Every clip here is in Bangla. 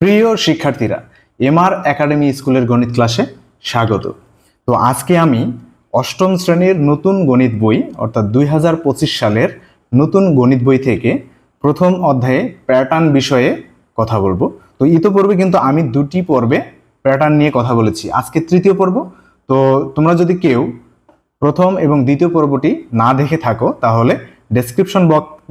প্রিয় শিক্ষার্থীরা, এমআর একাডেমি স্কুলের গণিত ক্লাসে স্বাগত। তো আজকে আমি অষ্টম শ্রেণীর নতুন গণিত বই অর্থাৎ 2025 সালের নতুন গণিত বই থেকে প্রথম অধ্যায়ে প্যাটার্ন বিষয়ে কথা বলবো। তো ইতোপূর্বে কিন্তু আমি দুটি পর্বে প্যাটার্ন নিয়ে কথা বলেছি, আজকে তৃতীয় পর্ব। তো তোমরা যদি কেউ প্রথম এবং দ্বিতীয় পর্বটি না দেখে থাকো তাহলে ডেসক্রিপশন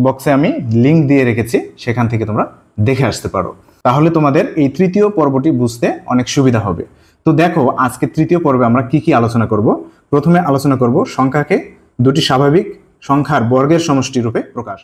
বক্সে আমি লিঙ্ক দিয়ে রেখেছি, সেখান থেকে তোমরা দেখে আসতে পারো। তাহলে তোমাদের এই তৃতীয় পর্বটি বুঝতে অনেক সুবিধা হবে। তো দেখো, আজকে তৃতীয় পর্বে আমরা কি কি আলোচনা করব। প্রথমে আলোচনা করব সংখ্যাকে দুটি স্বাভাবিক সংখ্যার বর্গের সমষ্টি রূপে প্রকাশ।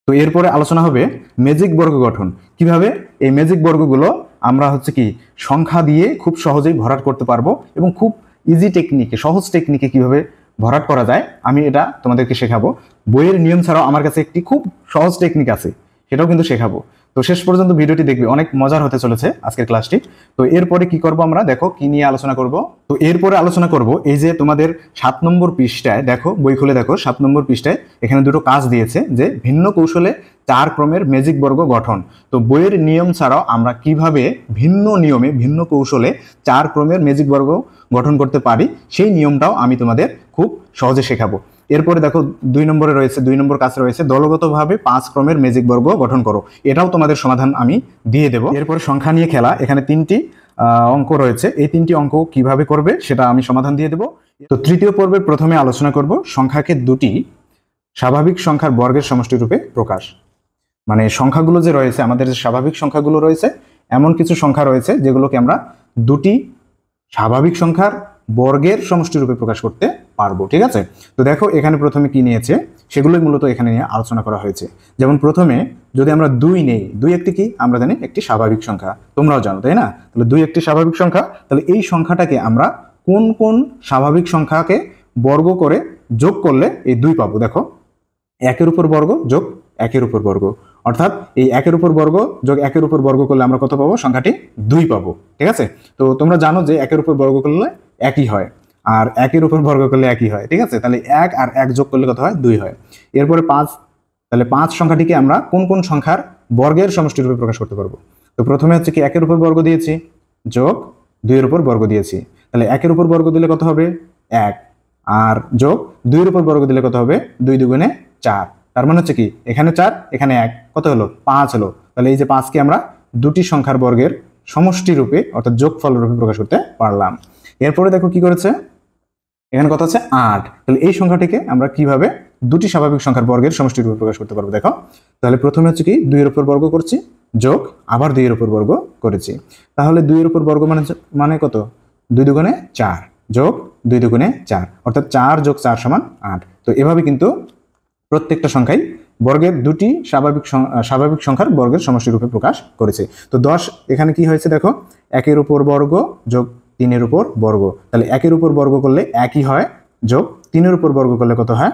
তো এরপরে আলোচনা হবে ম্যাজিক বর্গ গঠন, কিভাবে এই ম্যাজিক বর্গগুলো আমরা কি সংখ্যা দিয়ে খুব সহজেই ভরাট করতে পারবো এবং খুব ইজি টেকনিকে, সহজ টেকনিকে কিভাবে ভরাট করা যায় আমি এটা তোমাদেরকে শেখাবো। বইয়ের নিয়ম ছাড়াও আমার কাছে একটি খুব সহজ টেকনিক আছে, সেটাও কিন্তু শেখাবো। তো শেষ পর্যন্ত ভিডিওটি দেখবে, অনেক মজার হতে চলেছে আজকের ক্লাসটি। তো এরপরে কি করব আমরা, দেখো কি নিয়ে আলোচনা করব। তো এরপরে আলোচনা করব এই যে তোমাদের 7 নম্বর পৃষ্ঠায়, দেখো বই খুলে দেখো 7 নম্বর পৃষ্ঠায় এখানে দুটো কাজ দিয়েছে যে ভিন্ন কৌশলে 4 ক্রমের ম্যাজিক বর্গ গঠন। তো বইয়ের নিয়ম ছাড়াও আমরা কিভাবে ভিন্ন নিয়মে ভিন্ন কৌশলে 4 ক্রমের ম্যাজিক বর্গ গঠন করতে পারি সেই নিয়মটাও আমি তোমাদের খুব সহজে শেখাবো। এরপরে দেখো 2 নম্বরে রয়েছে, 2 নম্বর কাজ রয়েছে দলগতভাবে 5 ক্রমের ম্যাজিক বর্গ গঠন করো, এটাও তোমাদের সমাধান আমি দিয়ে দেব। এরপরে সংখ্যা নিয়ে খেলা, এখানে 3টি অঙ্ক রয়েছে, এই 3টি অঙ্ক কিভাবে করবে সেটা আমি সমাধান দিয়ে দেব। তো তৃতীয় পর্বের প্রথমে আলোচনা করব সংখ্যাকে দুটি স্বাভাবিক সংখ্যার বর্গের সমষ্টি রূপে প্রকাশ। মানে সংখ্যাগুলো যে রয়েছে, আমাদের যে স্বাভাবিক সংখ্যাগুলো রয়েছে, এমন কিছু সংখ্যা রয়েছে যেগুলোকে আমরা দুটি স্বাভাবিক সংখ্যার বর্গের সমষ্টি রূপে প্রকাশ করতে পারবো, ঠিক আছে। তো দেখো এখানে প্রথমে কি নিয়েছে সেগুলোই মূলত এখানে নিয়ে আলোচনা করা হয়েছে। যেমন প্রথমে যদি আমরা 2 নেই, 2 একটি কি আমরা জানি একটি স্বাভাবিক সংখ্যা, তোমরাও জানো তাই না। তাহলে 2 একটি স্বাভাবিক সংখ্যা, তাহলে এই সংখ্যাটাকে আমরা কোন কোন স্বাভাবিক সংখ্যাকে বর্গ করে যোগ করলে এই 2 পাবো। দেখো 1-এর উপর বর্গ যোগ 1-এর উপর বর্গ, অর্থাৎ এই 1-এর উপর বর্গ যোগ 1-এর উপর বর্গ করলে আমরা কত পাবো, সংখ্যাটি 2 পাবো, ঠিক আছে। তো তোমরা জানো যে 1-এর উপর বর্গ করলে একই হয়, আর 1-এর উপর বর্গ করলে একই হয়, ঠিক আছে। তাহলে 1 আর 1 যোগ করলে কত হয়, 2 হয়। এরপরে 5, তাহলে 5 সংখ্যাটিকে আমরা কোন কোন সংখ্যার বর্গের সমষ্টি রূপে প্রকাশ করতে পারবো। তো প্রথমে কি 1-এর উপর বর্গ দিয়েছি যোগ 2-এর উপর বর্গ দিয়েছি, তাহলে 1-এর উপর বর্গ দিলে কত হবে 1, আর যোগ 2-এর উপর বর্গ দিলে কত হবে 2 দুগুণে 4, তার মানে কি এখানে 4 এখানে 1 কত হলো 5 হলো। তাহলে এই যে 5কে আমরা দুটি সংখ্যার বর্গের সমষ্টি রূপে অর্থাৎ যোগফল রূপে প্রকাশ করতে পারলাম। এরপরে দেখো কি করেছে, এখানে কত আছে 8, তাহলে এই সংখ্যাটিকে আমরা কিভাবে দুটি স্বাভাবিক সংখ্যার বর্গের সমষ্টি রূপে প্রকাশ করতে পারবো। দেখো তাহলে প্রথমে কি 2-এর উপর বর্গ করছি যোগ আবার 2-এর উপর বর্গ করেছি, তাহলে 2-এর উপর বর্গ মানে কত 2 দুগুণে 4 যোগ 2 দুগুণে 4, অর্থাৎ 4 যোগ 4 সমান 8। তো এভাবে কিন্তু প্রত্যেকটা সংখ্যাই বর্গের দুটি স্বাভাবিক সংখ্যার বর্গের সমষ্টি রূপে প্রকাশ করেছে। তো 10 এখানে কি হয়েছে দেখো 1-এর উপর বর্গ যোগ 3-এর উপর বর্গ, তাহলে 1-এর উপর বর্গ করলে একই হয়, যোগ 3-এর উপর বর্গ করলে কত হয়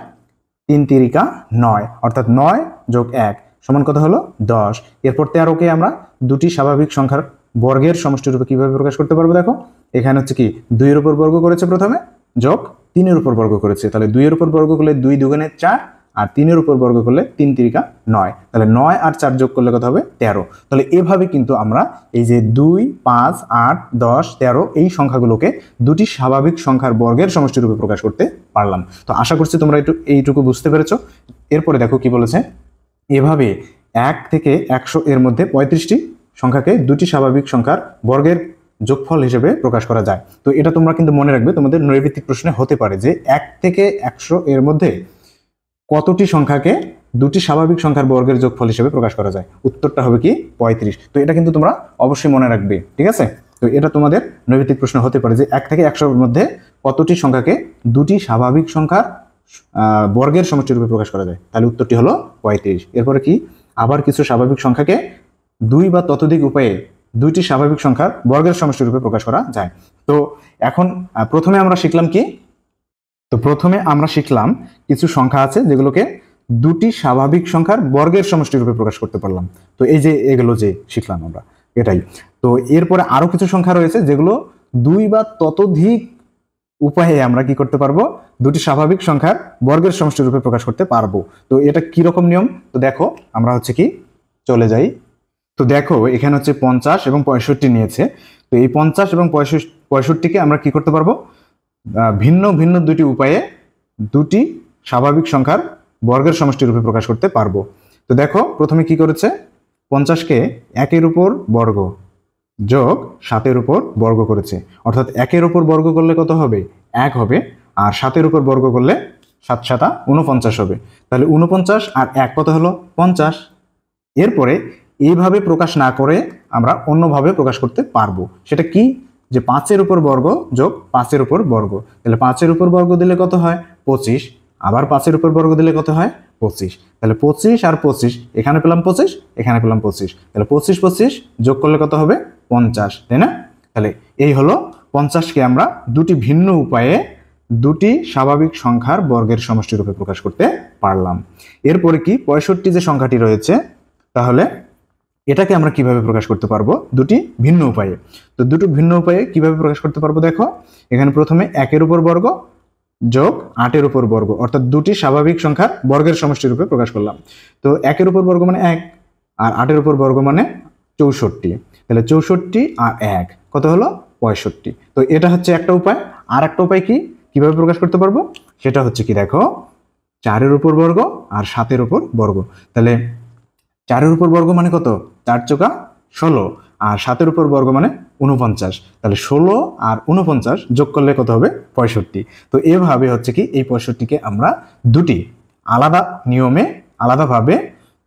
3 তিরিকা 9, অর্থাৎ 9 যোগ 1 সমান কত হলো 10। এরপর 13কে আমরা দুটি স্বাভাবিক সংখ্যার বর্গের সমষ্টি রূপে কিভাবে প্রকাশ করতে পারবো। দেখো এখানে কি 2-এর উপর বর্গ করেছে প্রথমে যোগ 3-এর উপর বর্গ করেছে, তাহলে 2-এর উপর বর্গ করলে 2 দুগুণে 4 আর 3-এর উপর বর্গ করলে 3 তিরিকা 9, তাহলে 9 আর 4 যোগ করলে কত হবে 13। তাহলে এভাবে কিন্তু আমরা এই যে 2, 5, 8, 10, 13 এই সংখ্যাগুলোকে দুটি স্বাভাবিক সংখ্যার বর্গের সমষ্টি রূপে প্রকাশ করতে পারলাম। তো আশা করছি তোমরা এইটুকু বুঝতে পেরেছো। এরপরে দেখো কি বলেছে, এভাবে 1 থেকে 100 এর মধ্যে 35টি সংখ্যাকে দুটি স্বাভাবিক সংখ্যার বর্গের যোগফল হিসেবে প্রকাশ করা যায়। তো এটা তোমরা কিন্তু মনে রাখবে, তোমাদের নৈর্ভিত্তিক প্রশ্নে হতে পারে যে 1 থেকে 100 এর মধ্যে কতটি সংখ্যাকে দুটি স্বাভাবিক সংখ্যার বর্গের যোগফল হিসেবে প্রকাশ করা যায়। উত্তরটা হবে কি 35। তো এটা কিন্তু তোমরা অবশ্যই মনে রাখবে, ঠিক আছে। তো এটা তোমাদের নৈর্ভিত্তিক প্রশ্ন হতে পারে যে 1 থেকে 100 এর মধ্যে কতটি সংখ্যাকে দুটি স্বাভাবিক সংখ্যার বর্গের সমষ্টি রূপে প্রকাশ করা যায়, তাহলে উত্তরটি হলো 35। এরপরে কি আবার কিছু স্বাভাবিক সংখ্যাকে 2 বা ততোধিক উপায়ে দুইটি স্বাভাবিক সংখ্যার বর্গের সমষ্টি রূপে প্রকাশ করা যায়। তো এখন প্রথমে আমরা শিখলাম কি, তো প্রথমে আমরা শিখলাম কিছু সংখ্যা আছে যেগুলোকে দুটি স্বাভাবিক সংখ্যার বর্গের সমষ্টি রূপে প্রকাশ করতে পারলাম। তো এই যে এগুলো যে শিখলাম আমরা এটাই। তো এরপরে আরো কিছু সংখ্যা রয়েছে যেগুলো 2 বা ততোধিক উপায়ে আমরা কি করতে পারবো, দুটি স্বাভাবিক সংখ্যার বর্গের সমষ্টি রূপে প্রকাশ করতে পারবো। তো এটা কি রকম নিয়ম, তো দেখো আমরা কি চলে যাই। তো দেখো এখানে হচ্ছে 50 এবং 65 নিয়েছে। তো এই 50 এবং 65কে আমরা কি করতে পারবো, ভিন্ন ভিন্ন দুটি উপায়ে দুটি স্বাভাবিক সংখ্যার বর্গের সমষ্টি রূপে প্রকাশ করতে পারবো। তো দেখো প্রথমে কি করেছে, 50কে 1-এর উপর বর্গ যোগ 7-এর উপর বর্গ করেছে। অর্থাৎ 1-এর উপর বর্গ করলে কত হবে, 1 হবে, আর 7-এর উপর বর্গ করলে 7 7 49 হবে। তাহলে 49 আর 1 কত হলো, 50। এরপরে এইভাবে প্রকাশ না করে আমরা অন্যভাবে প্রকাশ করতে পারবো। সেটা কি, যে 5-এর উপর বর্গ যোগ 5-এর উপর বর্গ। তাহলে 5-এর উপর বর্গ দিলে কত হয়, 25। আবার 5-এর উপর বর্গ দিলে কত হয়, 25। তাহলে 25 আর 25, এখানে পেলাম 25, এখানে পেলাম 25। তাহলে 25 25 যোগ করলে কত হবে, 50, তাই না? তাহলে এই হলো 50কে আমরা দুটি ভিন্ন উপায়ে দুটি স্বাভাবিক সংখ্যার বর্গের সমষ্টি রূপে প্রকাশ করতে পারলাম। এরপরে কি 65 যে সংখ্যাটি রয়েছে, তাহলে এটাকে আমরা কিভাবে প্রকাশ করতে পারবো, দুটি ভিন্ন উপায়ে। তো দুটো ভিন্ন উপায়ে কিভাবে প্রকাশ করতে পারবো, দেখো এখানে প্রথমে 1-এর উপর বর্গ যোগ 8-এর উপর বর্গ, অর্থাৎ দুটি স্বাভাবিক সংখ্যার বর্গের সমষ্টি রূপে প্রকাশ করলাম। তো 1-এর উপর বর্গ মানে 1, আর 8-এর উপর বর্গ মানে 64। তাহলে 64 আর 1 কত হলো, 65। তো এটা হচ্ছে একটা উপায়। আর একটা উপায় কি, কিভাবে প্রকাশ করতে পারবো, সেটা হচ্ছে কি, দেখো 4-এর উপর বর্গ আর 7-এর উপর বর্গ। তাহলে 4-এর উপর বর্গ মানে কত, 4 চৌকা 16, আর 7-এর উপর বর্গ মানে 49। তাহলে 16 আর 49 যোগ করলে কত হবে, 65। তো এভাবে হচ্ছে কি এই 65কে আমরা দুটি আলাদা নিয়মে আলাদাভাবে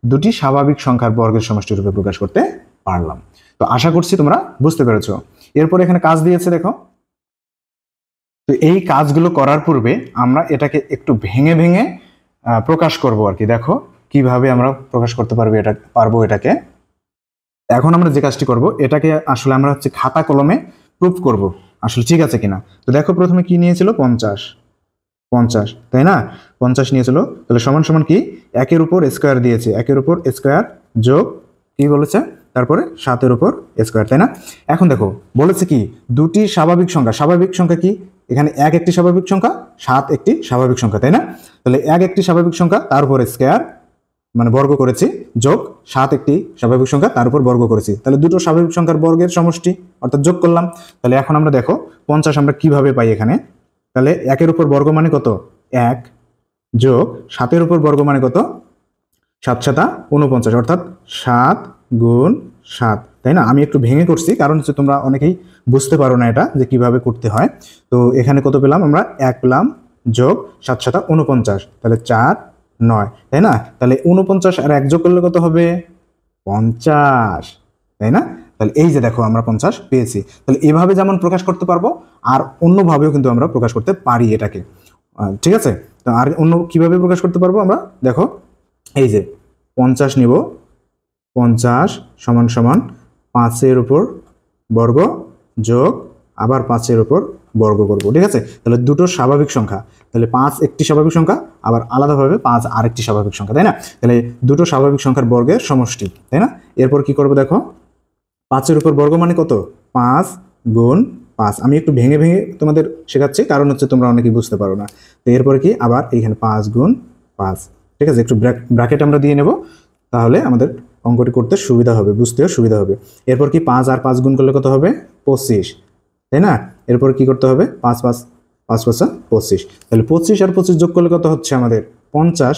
দুটি স্বাভাবিক সংখ্যার বর্গের সমষ্টি রূপে প্রকাশ করতে পারলাম। তো আশা করছি তোমরা বুঝতে পেরেছো। এরপর এখানে কাজ দিয়েছে দেখো। তো এই কাজগুলো করার পূর্বে আমরা এটাকে একটু ভেঙে ভেঙে প্রকাশ করব আর কি। দেখো কিভাবে আমরা প্রকাশ করতে পারবো এটাকে। এখন আমরা যে কাজটি করব, এটাকে আসলে আমরা হচ্ছে খাতা কলমে প্রুফ করব আসলে ঠিক আছে কিনা। তো দেখো প্রথমে কি নিয়েছিল, 50, তাই না? 50 নিয়েছিল। তাহলে সমান সমান কি, 1-এর উপর স্কোয়ার দিয়েছে, 1-এর উপর স্কোয়ার যোগ কি বলেছে, তারপরে 7-এর উপর স্কোয়ার, তাই না? এখন দেখো বলেছে কি, দুটি স্বাভাবিক সংখ্যা কি, এখানে 1 একটি স্বাভাবিক সংখ্যা, 7 একটি স্বাভাবিক সংখ্যা, তাই না? তাহলে 1 একটি স্বাভাবিক সংখ্যা, তার উপর স্কোয়ার মানে বর্গ করেছি, যোগ 7 একটি স্বাভাবিক সংখ্যা, তার উপর বর্গ করেছি। তাহলে দুটো স্বাভাবিক সংখ্যার বর্গের সমষ্টি অর্থাৎ যোগ করলাম। তাহলে এখন আমরা দেখো 50 আমরা কিভাবে পাই এখানে। তাহলে 1-এর উপর বর্গ মানে কত, 1 যোগ 7-এর উপর বর্গ মানে কত, 7 7 49, অর্থাৎ 7 গুণ 7, তাই না? আমি একটু ভেঙে করছি, কারণ হচ্ছে তোমরা অনেকেই বুঝতে পারো না এটা যে কিভাবে করতে হয়। তো এখানে কত পেলাম আমরা, 1 পেলাম যোগ 7 7 49, তাহলে 4 9, তাই না? তাহলে 49 আর 1 যোগ করলে কত হবে, 50, তাই না? তাহলে এই যে দেখো আমরা 50 পেয়েছি। তাহলে এভাবে যেমন প্রকাশ করতে পারবো, আর অন্যভাবেও কিন্তু আমরা প্রকাশ করতে পারি এটাকে, ঠিক আছে? তো আর অন্য কিভাবে প্রকাশ করতে পারবো আমরা, দেখো এই যে 50 নিব, 50 সমান সমান 5-এর উপর বর্গ যোগ আবার 5-এর উপর বর্গ করব, ঠিক আছে? তাহলে দুটো স্বাভাবিক সংখ্যা, তাহলে 5 একটি স্বাভাবিক সংখ্যা, আবার আলাদাভাবে 5 আরেকটি স্বাভাবিক সংখ্যা, তাই না? তাহলে দুটো স্বাভাবিক সংখ্যার বর্গের সমষ্টি, তাই না? এরপর কি করব, দেখো 5-এর উপর বর্গ মানে কত, 5 গুণ 5। আমি একটু ভেঙে ভেঙে তোমাদের শেখাচ্ছি, কারণ হচ্ছে তোমরা অনেকেই বুঝতে পারো না। তো এরপরে কি, আবার এইখানে 5 গুণ 5, ঠিক আছে? একটু ব্র্যাকেট আমরা দিয়ে নেব, তাহলে আমাদের অঙ্কটি করতে সুবিধা হবে, বুঝতেও সুবিধা হবে। এরপর কি 5 আর 5 গুণ করলে কত হবে, 25, তাই না? এরপর কি করতে হবে, 5 5 5 5 25, তাহলে 25 আর 25 যোগ করলে কত হচ্ছে আমাদের, 50।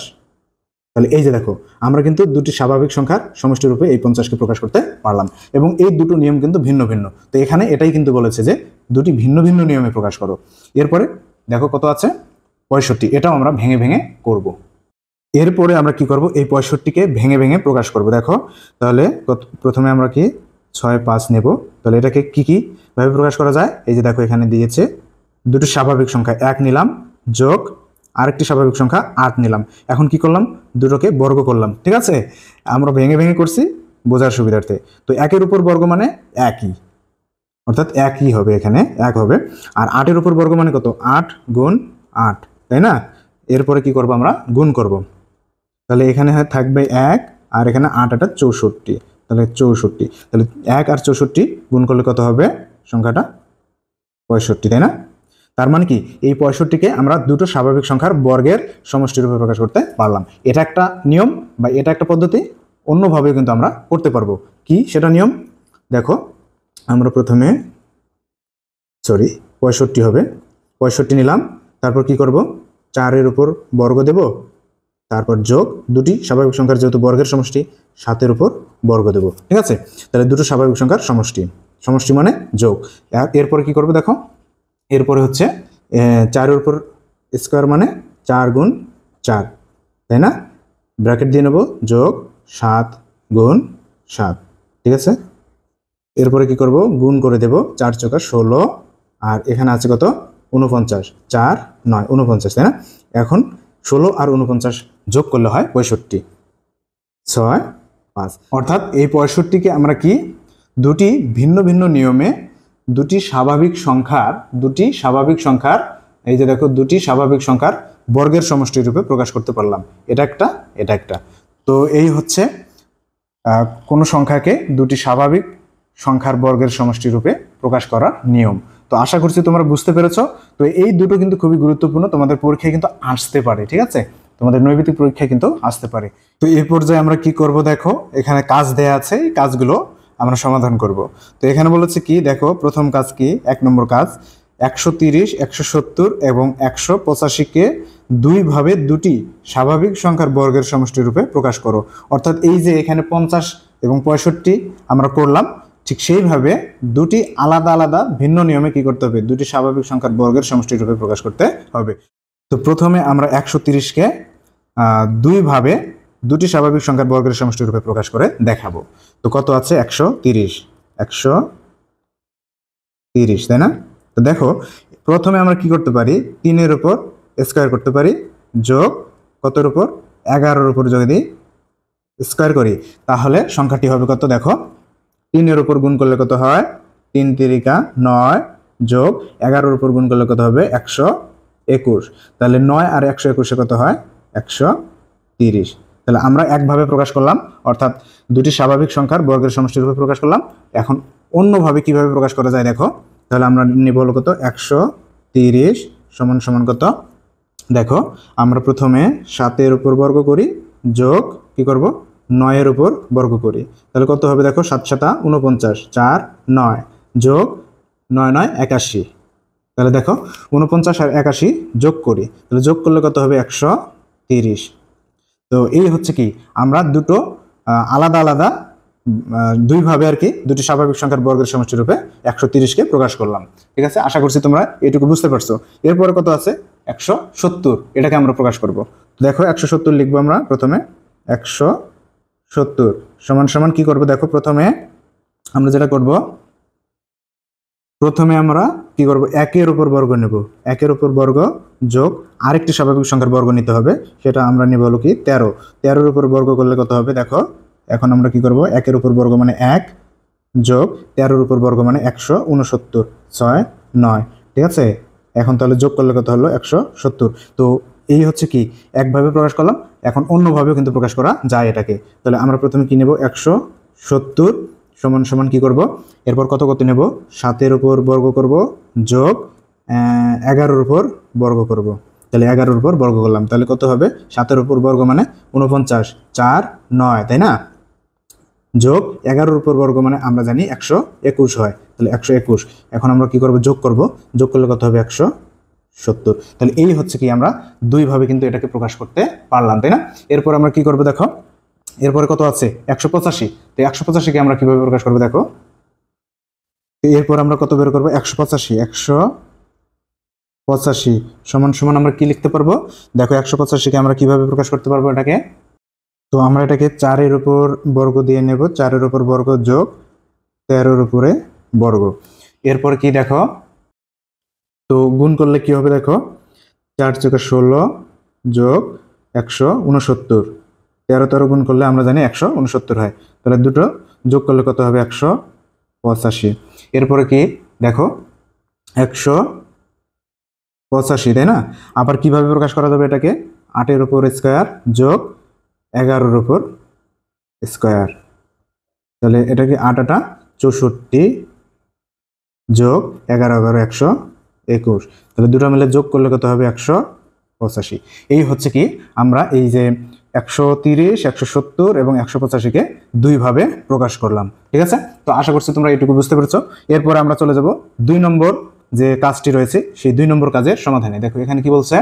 তাহলে এই যে দেখো আমরা কিন্তু দুটি স্বাভাবিক সংখ্যার সমষ্টি রূপে এই 50কে প্রকাশ করতে পারলাম, এবং এই দুটো নিয়ম কিন্তু ভিন্ন ভিন্ন। তো এখানে এটাই কিন্তু বলেছে যে দুটি ভিন্ন ভিন্ন নিয়মে প্রকাশ করো। এরপরে দেখো কত আছে, 65, এটাও আমরা ভেঙে ভেঙে করব। এরপরে আমরা কি করব, এই 65কে ভেঙে ভেঙে প্রকাশ করব। দেখো তাহলে প্রথমে আমরা কি 6 5 নেব। তাহলে এটাকে কি ভাবে প্রকাশ করা যায়, এই যে দেখো এখানে দিয়েছে দুটো স্বাভাবিক সংখ্যা, 1 নিলাম যোগ আরেকটি স্বাভাবিক সংখ্যা 8 নিলাম। এখন কি করলাম, দুটোকে বর্গ করলাম, ঠিক আছে? আমরা ভেঙে ভেঙে করছি বোঝার সুবিধার্থে। তো 1-এর উপর বর্গ মানে 1ই, অর্থাৎ 1ই হবে, এখানে 1 হবে। আর 8-এর উপর বর্গ মানে কত, 8 গুণ 8, তাই না? এরপরে কি করব, আমরা গুণ করব। তাহলে এখানে থাকবে 1, আর এখানে 8 8 64, তাহলে 64। তাহলে 1 আর 64 গুণ করলে কত হবে, সংখ্যাটা 65, তাই না? তার মানে কি, এই 65কে আমরা দুটো স্বাভাবিক সংখ্যার বর্গের সমষ্টি রূপে প্রকাশ করতে পারলাম। এটা একটা নিয়ম বা এটা একটা পদ্ধতি, অন্যভাবেও কিন্তু আমরা করতে পারবো। কি সেটা নিয়ম দেখো, আমরা প্রথমে 65 হবে, 65 নিলাম, তারপর কি করব 4-এর উপর বর্গ দেব, তারপর যোগ দুটি স্বাভাবিক সংখ্যার যেহেতু বর্গের সমষ্টি 7-এর উপর বর্গ দেব। ঠিক আছে, তাহলে দুটো স্বাভাবিক সংখ্যার সমষ্টি, সমষ্টি মানে যোগ। এরপরে কি করব দেখো, এরপরে হচ্ছে 4-এর উপর স্কোয়ার মানে 4 গুণ 4, তাই না, ব্র্যাকেট দিয়ে নেব, যোগ 7 গুণ 7। ঠিক আছে, এরপরে কি করব গুণ করে দেব, 4 চৌকা 16, আর এখানে আছে কত 49, 4 9 49, তাই না। এখন 16 আর 49 যোগ করলে হয় 65, 6 5। অর্থাৎ এই 65কে আমরা কি দুটি ভিন্ন ভিন্ন নিয়মে দুটি স্বাভাবিক সংখ্যার এই যে দেখো দুটি স্বাভাবিক সংখ্যার বর্গের সমষ্টি রূপে প্রকাশ করতে পারলাম। এটা একটা। তো এই হচ্ছে কোনো সংখ্যাকে দুটি স্বাভাবিক সংখ্যার বর্গের সমষ্টি রূপে প্রকাশ করার নিয়ম। তো আশা করছি তোমরা বুঝতে পেরেছো। তো এই দুটো কিন্তু খুবই গুরুত্বপূর্ণ, তোমাদের পরীক্ষায় কিন্তু আসতে পারে। ঠিক আছে, তোমাদের নৈবেদিক পরীক্ষায় কিন্তু আসতে পারে। তো এই পর্যায়ে আমরা কি করব দেখো, এখানে কাজ দেয়া আছে, এই কাজগুলো আমরা সমাধান করব। তো এখানে বলেছে কি দেখো, প্রথম কাজ কি, 1 নম্বর কাজ, 130 170 এবং 185কে দুইভাবে দুটি স্বাভাবিক সংখ্যার বর্গের সমষ্টি রূপে প্রকাশ করো। অর্থাৎ এই যে এখানে 50 এবং 65 আমরা করলাম, ঠিক সেইভাবে দুটি আলাদা আলাদা ভিন্ন নিয়মে কি করতে হবে, দুটি স্বাভাবিক সংখ্যার বর্গের সমষ্টি রূপে প্রকাশ করতে হবে। তো প্রথমে আমরা 130কে দুইভাবে দুটি স্বাভাবিক সংখ্যার বর্গের সমষ্টি রূপে প্রকাশ করে দেখাবো। তো কত আছে 130, তাই না। তো দেখো প্রথমে আমরা কি করতে পারি, 3-এর উপর স্কোয়ার করতে পারি, যোগ কতর উপর 11-এর উপর যদি স্কোয়ার করি তাহলে সংখ্যাটি হবে কত দেখো, 3-এর উপর গুণ করলে কত হয় 3 3 9, যোগ 11-এর উপর গুণ করলে কত হবে 121, তাহলে 9 আর 121 কত হয় 130। তাহলে আমরা একভাবে প্রকাশ করলাম, অর্থাৎ দুটি স্বাভাবিক সংখ্যার বর্গের সমষ্টি রূপে প্রকাশ করলাম। এখন অন্যভাবে কিভাবে প্রকাশ করা যায় দেখো, তাহলে আমরা নিব হলো কত 130 সমান সমান কত দেখো, আমরা প্রথমে 7-এর উপর বর্গ করি, যোগ কি করব 9-এর উপর বর্গ করি, তাহলে কত হবে দেখো 7 7 49, 4 9, যোগ 9 9 81, তাহলে দেখো 49 আর 81 যোগ করি, তাহলে যোগ করলে কত হবে 130। তো এই হচ্ছে কি আমরা দুটো আলাদা আলাদা দুইভাবে আর কি দুটি স্বাভাবিক সংখ্যার বর্গের সমষ্টি রূপে 130কে প্রকাশ করলাম। ঠিক আছে, আশা করছি তোমরা এটুকু বুঝতে পারছো। এরপরে কত আছে 170, এটাকে আমরা প্রকাশ করব। দেখো 170 লিখবো আমরা, প্রথমে 170 সমান সমান কি করব দেখো, প্রথমে আমরা যেটা করব, প্রথমে আমরা কি করব 1-এর উপর বর্গ নেব, 1-এর উপর বর্গ যোগ আরেকটি স্বাভাবিক সংখ্যার বর্গ নিতে হবে, সেটা আমরা নেব হলো কি 13, 13-এর উপর বর্গ করলে কত হবে দেখো, এখন আমরা কি করব 1-এর উপর বর্গ মানে 1, যোগ 13-এর উপর বর্গ মানে 169, 6 9। ঠিক আছে, এখন তাহলে যোগ করলে কত হলো 170। তো এই হচ্ছে কি একভাবে প্রকাশ করলাম, এখন অন্যভাবেও কিন্তু প্রকাশ করা যায় এটাকে। তাহলে আমরা প্রথমে কি নেব 170 সমান সমান কি করব, এরপর কত কত নেব 7-এর উপর বর্গ করব, যোগ 11-এর উপর বর্গ করব, তাহলে 11-এর উপর বর্গ করলাম, তাহলে কত হবে 7-এর উপর বর্গ মানে 49, 4 9, তাই না, যোগ 11-এর উপর বর্গ মানে আমরা জানি 121 হয়, তাহলে 121। এখন আমরা কি করব যোগ করব, যোগ করলে কত হবে 170। তাহলে এই হচ্ছে কি আমরা দুইভাবে কিন্তু এটাকে প্রকাশ করতে পারলাম, তাই না। এরপর আমরা কি করব দেখো, এরপরে কত আছে 185, তো 185কে আমরা কিভাবে প্রকাশ করব দেখো, এরপর আমরা কত বের করব 185 সমান সমান আমরা কি লিখতে পারবো দেখো, 185কে আমরা কিভাবে প্রকাশ করতে পারবো এটাকে, তো আমরা এটাকে 4-এর উপর বর্গ দিয়ে নেব, 4-এর উপর বর্গ যোগ 13-এর উপরে বর্গ। এরপর কি দেখো, তো গুণ করলে কি হবে দেখো, 4 4 16 যোগ 169, 13 13 গুণ করলে আমরা জানি 169 হয়, তাহলে দুটো যোগ করলে কত হবে 185। এরপরে কি দেখো 185, তাই না। আবার কিভাবে প্রকাশ করা যাবে এটাকে, 8-এর উপর স্কোয়ার যোগ 11-এর উপর স্কোয়ার, তাহলে এটাকে 8 8 64 যোগ 11 11 121, তাহলে দুটো মিলে যোগ করলে কত হবে 185। এই হচ্ছে কি আমরা এই যে 130 170 এবং 185কে 2 ভাবে প্রকাশ করলাম। ঠিক আছে, তো আশা করছি তোমরা এটুকু বুঝতে পেরেছো। এরপর আমরা চলে যাব 2 নম্বর যে কাজটি রয়েছে সেই 2 নম্বর কাজের সমাধানে। দেখো এখানে কি বলছে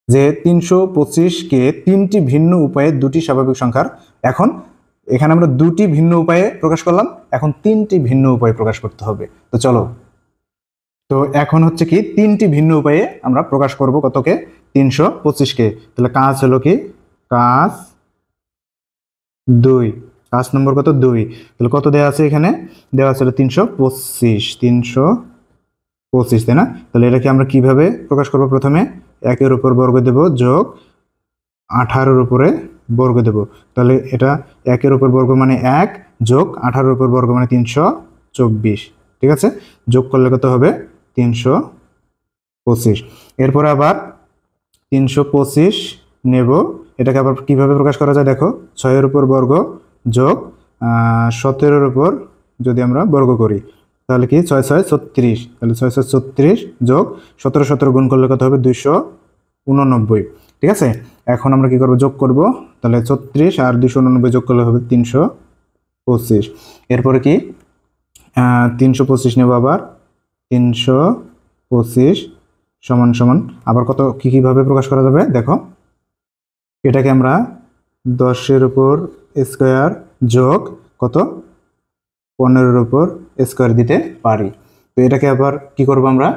যে 325কে 3টি ভিন্ন উপায়ে 2টি স্বাভাবিক সংখ্যার, এখন এখানে আমরা 2টি ভিন্ন উপায়ে প্রকাশ করলাম, এখন 3টি ভিন্ন উপায়ে প্রকাশ করতে হবে। তো চলো, তো এখন হচ্ছে কি 3টি ভিন্ন উপায়ে আমরা প্রকাশ করব কতকে, 325কে। তাহলে কাজ হলো কি, কাজ 2, কাজ নম্বর কত, 2। তাহলে কত দেওয়া আছে এখানে, দেওয়া আছে 325, তাই না? তাহলে এটাকে আমরা কিভাবে প্রকাশ করব, প্রথমে 1-এর উপর বর্গ দেব যোগ 18-এর উপরে বর্গ দেব। তাহলে এটা 1-এর উপর বর্গ মানে 1 যোগ 18-এর উপর বর্গ মানে 324। ঠিক আছে, যোগ করলে কত হবে, 325। এরপর আবার 325 নেব, এটাকে আবার কিভাবে প্রকাশ করা যায় দেখো, 6-এর উপর বর্গ যোগ 17-এর উপর যদি আমরা বর্গ করি তাহলে কি 6 6 36, তাহলে 6 6 36 যোগ 17 17 গুণ করলে কত হবে, 289। ঠিক আছে, এখন আমরা কি করব, যোগ করব। তাহলে 36 আর 289 যোগ করলে হবে 325। এরপরে কি 325 নেব, আবার 325 সমান সমান আবার কত কিভাবে প্রকাশ করা যাবে দেখো, এটাকে আমরা 10-এর উপর স্কয়ার যোগ কত, 15-এর উপর স্কয়ার দিতে পারি। তো এটাকে আবার কি করব আমরা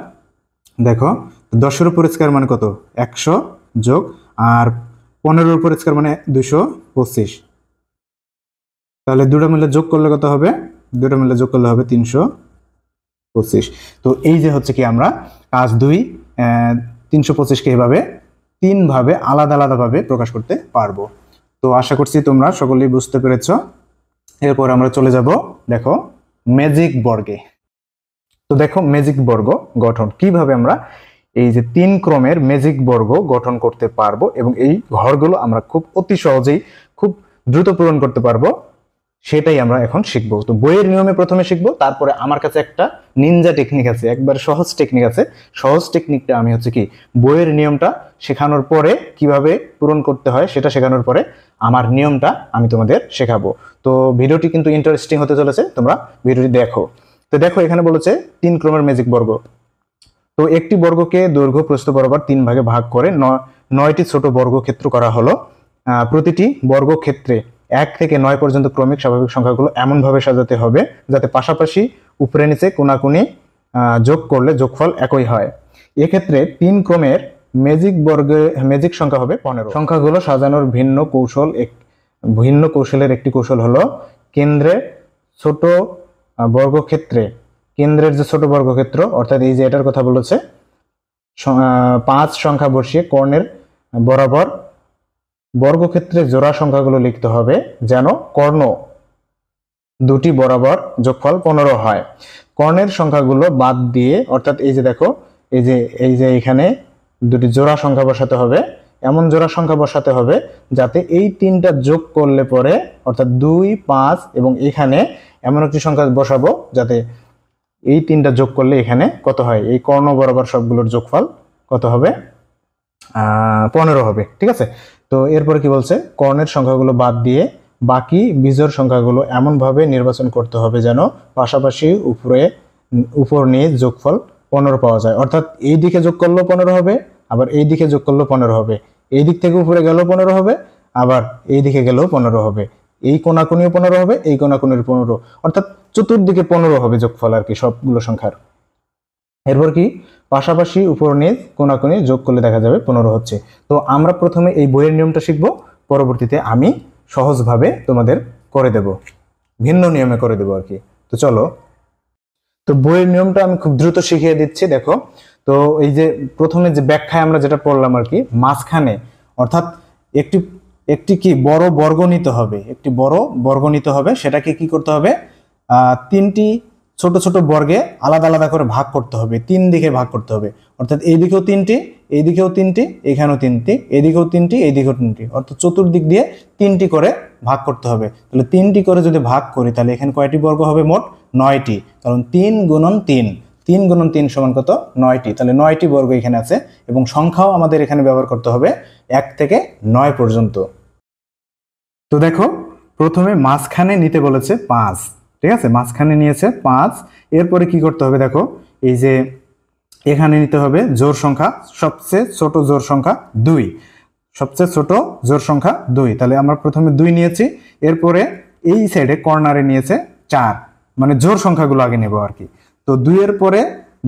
দেখো, 10-এর উপর স্কয়ার মানে কত, 100 যোগ আর 15-এর উপর স্কয়ার মানে 225। তাহলে দুটো মিলে যোগ করলে কত হবে, দুটো মিলে যোগ করলে হবে 325। তো এই যে হচ্ছে কি আমরা কাজ 2 325কে এভাবে 3 ভাবে আলাদা আলাদা ভাবে প্রকাশ করতে পারবো। তো আশা করছি তোমরা সকলেই বুঝতে পেরেছ। এরপর আমরা চলে যাব দেখো ম্যাজিক বর্গে। তো দেখো ম্যাজিক বর্গ গঠন কিভাবে আমরা এই যে 3 ক্রমের ম্যাজিক বর্গ গঠন করতে পারবো এবং এই ঘরগুলো আমরা খুব অতি সহজেই খুব দ্রুত পূরণ করতে পারবো, সেটাই আমরা এখন শিখবো। তো বইয়ের নিয়মে প্রথমে শিখবো, তারপরে আমার কাছে একটা নিনজা টেকনিক আছে, একবার সহজ টেকনিক আছে। সহজ টেকনিকটা আমি হচ্ছে কি বইয়ের নিয়মটা শেখানোর পরে কিভাবে পূরণ করতে হয় সেটা শেখানোর পরে আমার নিয়মটা আমি তোমাদের শেখাবো। তো ভিডিওটি কিন্তু ইন্টারেস্টিং হতে চলেছে, তোমরা ভিডিওটি দেখো। তো দেখো এখানে বলেছে 3 ক্রমের ম্যাজিক বর্গ। তো একটি বর্গকে দৈর্ঘ্য প্রস্থ বরাবর 3 ভাগে ভাগ করে 9টি ছোট বর্গক্ষেত্র করা হলো। প্রতিটি বর্গক্ষেত্রে 1 থেকে 9 পর্যন্ত ক্রমিক স্বাভাবিক সংখ্যাগুলো এমনভাবে সাজাতে হবে যাতে পাশাপাশি উপরে নিচে কোনাকুনি যোগ করলে যোগফল একই হয়। এক্ষেত্রে 3 ক্রমের ম্যাজিক সংখ্যা হবে 15। সংখ্যাগুলো সাজানোর ভিন্ন কৌশলের একটি কৌশল হলো কেন্দ্রের ছোট বর্গক্ষেত্রে, কেন্দ্রের যে ছোট বর্গক্ষেত্র অর্থাৎ এই যে এটার কথা বলেছে, 5 সংখ্যা বসিয়ে কর্ণের বরাবর বর্গক্ষেত্রে জোড়া সংখ্যাগুলো লিখতে হবে যেন কর্ণ দুটি বরাবর যোগফল 15 হয়। কর্ণের সংখ্যাগুলো বাদ দিয়ে অর্থাৎ এই যে দেখো এই যে এখানে দুটি জোড়া সংখ্যা বসাতে হবে, এমন জোড়া সংখ্যা বসাতে হবে যাতে এই 3টা যোগ করলে পরে অর্থাৎ 2 5 এবং এখানে এমন একটি সংখ্যা বসাবো যাতে এই 3টা যোগ করলে এখানে কত হয়, এই কর্ণ বরাবর সবগুলোর যোগফল কত হবে, 15 হবে। ঠিক আছে, তো এরপরে কি বলছে, কর্ণের সংখ্যাগুলো বাদ দিয়ে বাকি বিজোড় সংখ্যাগুলো এমনভাবে নির্বাচন করতে হবে যেন পাশাপাশি উপর নিয়ে যোগফল 15 পাওয়া যায়। অর্থাৎ এই দিকে যোগ করলেও 15 হবে, আবার এই দিকে যোগ করলেও 15 হবে, এই দিক থেকে উপরে গেলেও 15 হবে, আবার এই দিকে গেলেও 15 হবে, এই কোনাকুনিও 15 হবে, এই কোনাকুনির 15, অর্থাৎ চতুর্দিকে 15 হবে যোগফল আর কি সবগুলো সংখ্যার। এরপর কি পাশাপাশি উপর নিচ কোনাকুনি যোগ করলে দেখা যাবে 15 হচ্ছে। তো আমরা প্রথমে এই বইয়ের নিয়মটা শিখবো, পরবর্তীতে আমি সহজভাবে তোমাদের করে দেব, ভিন্ন নিয়মে করে দেব আর কি। তো চলো, তো বইয়ের নিয়মটা আমি খুব দ্রুত শিখিয়ে দিচ্ছি। দেখো, তো এই যে প্রথমে যে ব্যাখ্যায় আমরা যেটা পড়লাম আর কি, মাঝখানে অর্থাৎ একটি কি বড় বর্গ নিতে হবে, একটি বড় বর্গ নিতে হবে, সেটাকে কি করতে হবে, 3টি ছোট ছোট বর্গে আলাদা আলাদা করে ভাগ করতে হবে, 3 দিকে ভাগ করতে হবে। অর্থাৎ এইদিকেও 3টি, এইদিকেও 3টি, এখানেও 3টি, এদিকেও 3টি, এইদিকেও 3টি, অর্থাৎ চতুর্দিক দিয়ে 3টি করে ভাগ করতে হবে। তাহলে 3টি করে যদি ভাগ করি তাহলে এখানে কয়টি বর্গ হবে, মোট 9টি, কারণ 3 গুণন 3, 3 গুণন 3 সমান কত, 9টি। তাহলে 9টি বর্গ এখানে আছে এবং সংখ্যাও আমাদের এখানে ব্যবহার করতে হবে 1 থেকে 9 পর্যন্ত। তো দেখো প্রথমে মাঝখানে নিতে বলেছে 5, ঠিক আছে, মাঝখানে নিয়েছে 5। এরপরে কি করতে হবে দেখো, এই যে এখানে নিতে হবে জোড় সংখ্যা, সবচেয়ে ছোট জোড় সংখ্যা 2, সবচেয়ে ছোট জোড় সংখ্যা 2। তাহলে আমরা প্রথমে 2 নিয়েছি, এরপরে এই সাইডে কর্নারে নিয়েছে 4, মানে জোড় সংখ্যাগুলো আগে নেব আর কি। তো 2 এর পরে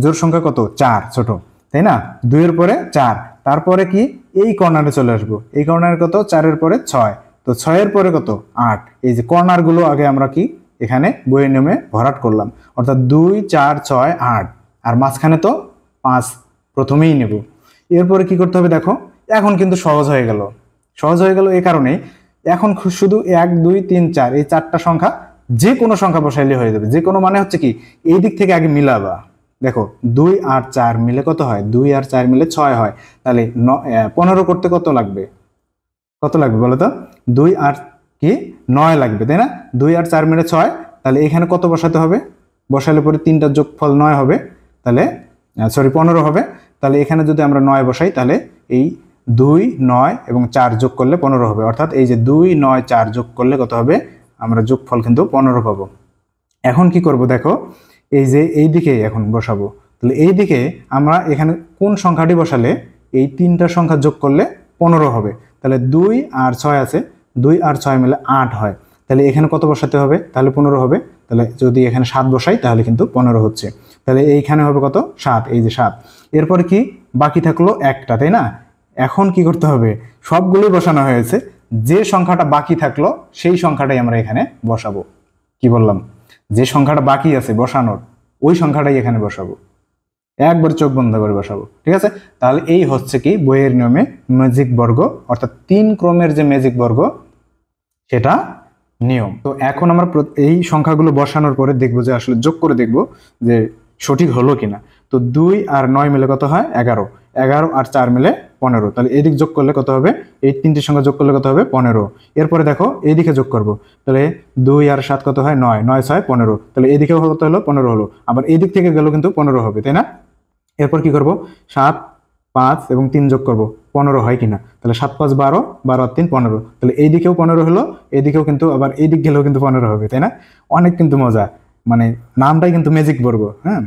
জোড় সংখ্যা কত, 4 ছোট, তাই না? 2 এর পরে 4, তারপরে কি এই কর্নারে চলে আসবো, এই কর্নারে কত, 4 এর পরে 6, তো 6 এর পরে কত, 8। এই যে কর্নারগুলো আগে আমরা কি এখানে বইয়ের নিয়মে ভরাট করলাম, অর্থাৎ 2 4 6 8, আর মাঝখানে তো 5 প্রথমেই নেব। এরপরে কি করতে হবে দেখো, এখন কিন্তু সহজ হয়ে গেল। সহজ হয়ে গেল এই কারণে, এখন শুধু 1 2 3 4 এই 4টা সংখ্যা যে কোনো সংখ্যা বসাইলে হয়ে যাবে। যে কোনো মানে হচ্ছে কি, এই দিক থেকে আগে মিলাবা। দেখো 2 আর 4 মিলে কত হয়, 2 আর 4 মিলে 6 হয়। তাহলে 15 করতে কত লাগবে, কত লাগবে বলো তো, 2 আর কি 9 লাগবে, তাই না? 2 আর 4 মিলে 6, তাহলে এখানে কত বসাতে হবে, বসালে পরে 3টার যোগফল 9 হবে, তাহলে 15 হবে। তাহলে এখানে যদি আমরা 9 বসাই, তাহলে এই 2 9 এবং 4 যোগ করলে 15 হবে, অর্থাৎ এই যে 2 9 4 যোগ করলে কত হবে, আমরা যোগফল কিন্তু 15 পাবো। এখন কি করব দেখো, এই যে এই দিকে এখন বসাবো, তাহলে এই দিকে আমরা এখানে কোন সংখ্যাটি বসালে এই 3টা সংখ্যা যোগ করলে 15 হবে, তাহলে 2 আর 6 আছে, 2 আর 6 মিলে 8 হয়। তাহলে এখানে কত বসাতে হবে, তাহলে 15 হবে। তাহলে যদি এখানে 7 বসাই তাহলে কিন্তু 15 হচ্ছে, তাহলে এইখানে হবে কত, 7, এই যে 7। এরপরে কি বাকি থাকলো একটা, তাই না? এখন কি করতে হবে, সবগুলোই বসানো হয়েছে, যে সংখ্যাটা বাকি থাকলো সেই সংখ্যাটাই আমরা এখানে বসাবো। কি বললাম, যে সংখ্যাটা বাকি আছে বসানোর ওই সংখ্যাটাই এখানে বসাবো, একবার চোখ বন্ধ করে বসাবো, ঠিক আছে? তাহলে এই হচ্ছে কি বইয়ের নিয়মে ম্যাজিক বর্গ, অর্থাৎ 3 ক্রমের যে ম্যাজিক বর্গ সেটা নিয়ম। তো এখন আমরা এই সংখ্যাগুলো বসানোর পরে দেখবো যে আসলে যোগ করে দেখবো যে সঠিক হলো কিনা। তো 2 আর 9 মিলে কত হয়, 11, 11 আর 4 মিলে 15, তাহলে এদিক যোগ করলে কত হবে, এই 3টি সংখ্যা যোগ করলে কত হবে, 15। এরপরে দেখো এইদিকে যোগ করব, তাহলে 2 আর 7 কত হয়, 9, 9 6 15, তাহলে এদিকেও কত হলো, 15 হলো, আবার এদিক থেকে গেলেও কিন্তু 15 হবে, তাই না? এরপর কি করব, 7 5 এবং 3 যোগ করব, 15 হয় কিনা, তাহলে 7 5 12, 12 আর 3 15, তাহলে এইদিকেও 15 হলো, এদিকেও কিন্তু আবার এইদিক গেলেও কিন্তু 15 হবে, তাই না? অনেক কিন্তু মজা, মানে নামটাই কিন্তু ম্যাজিক বর্গ। হ্যাঁ,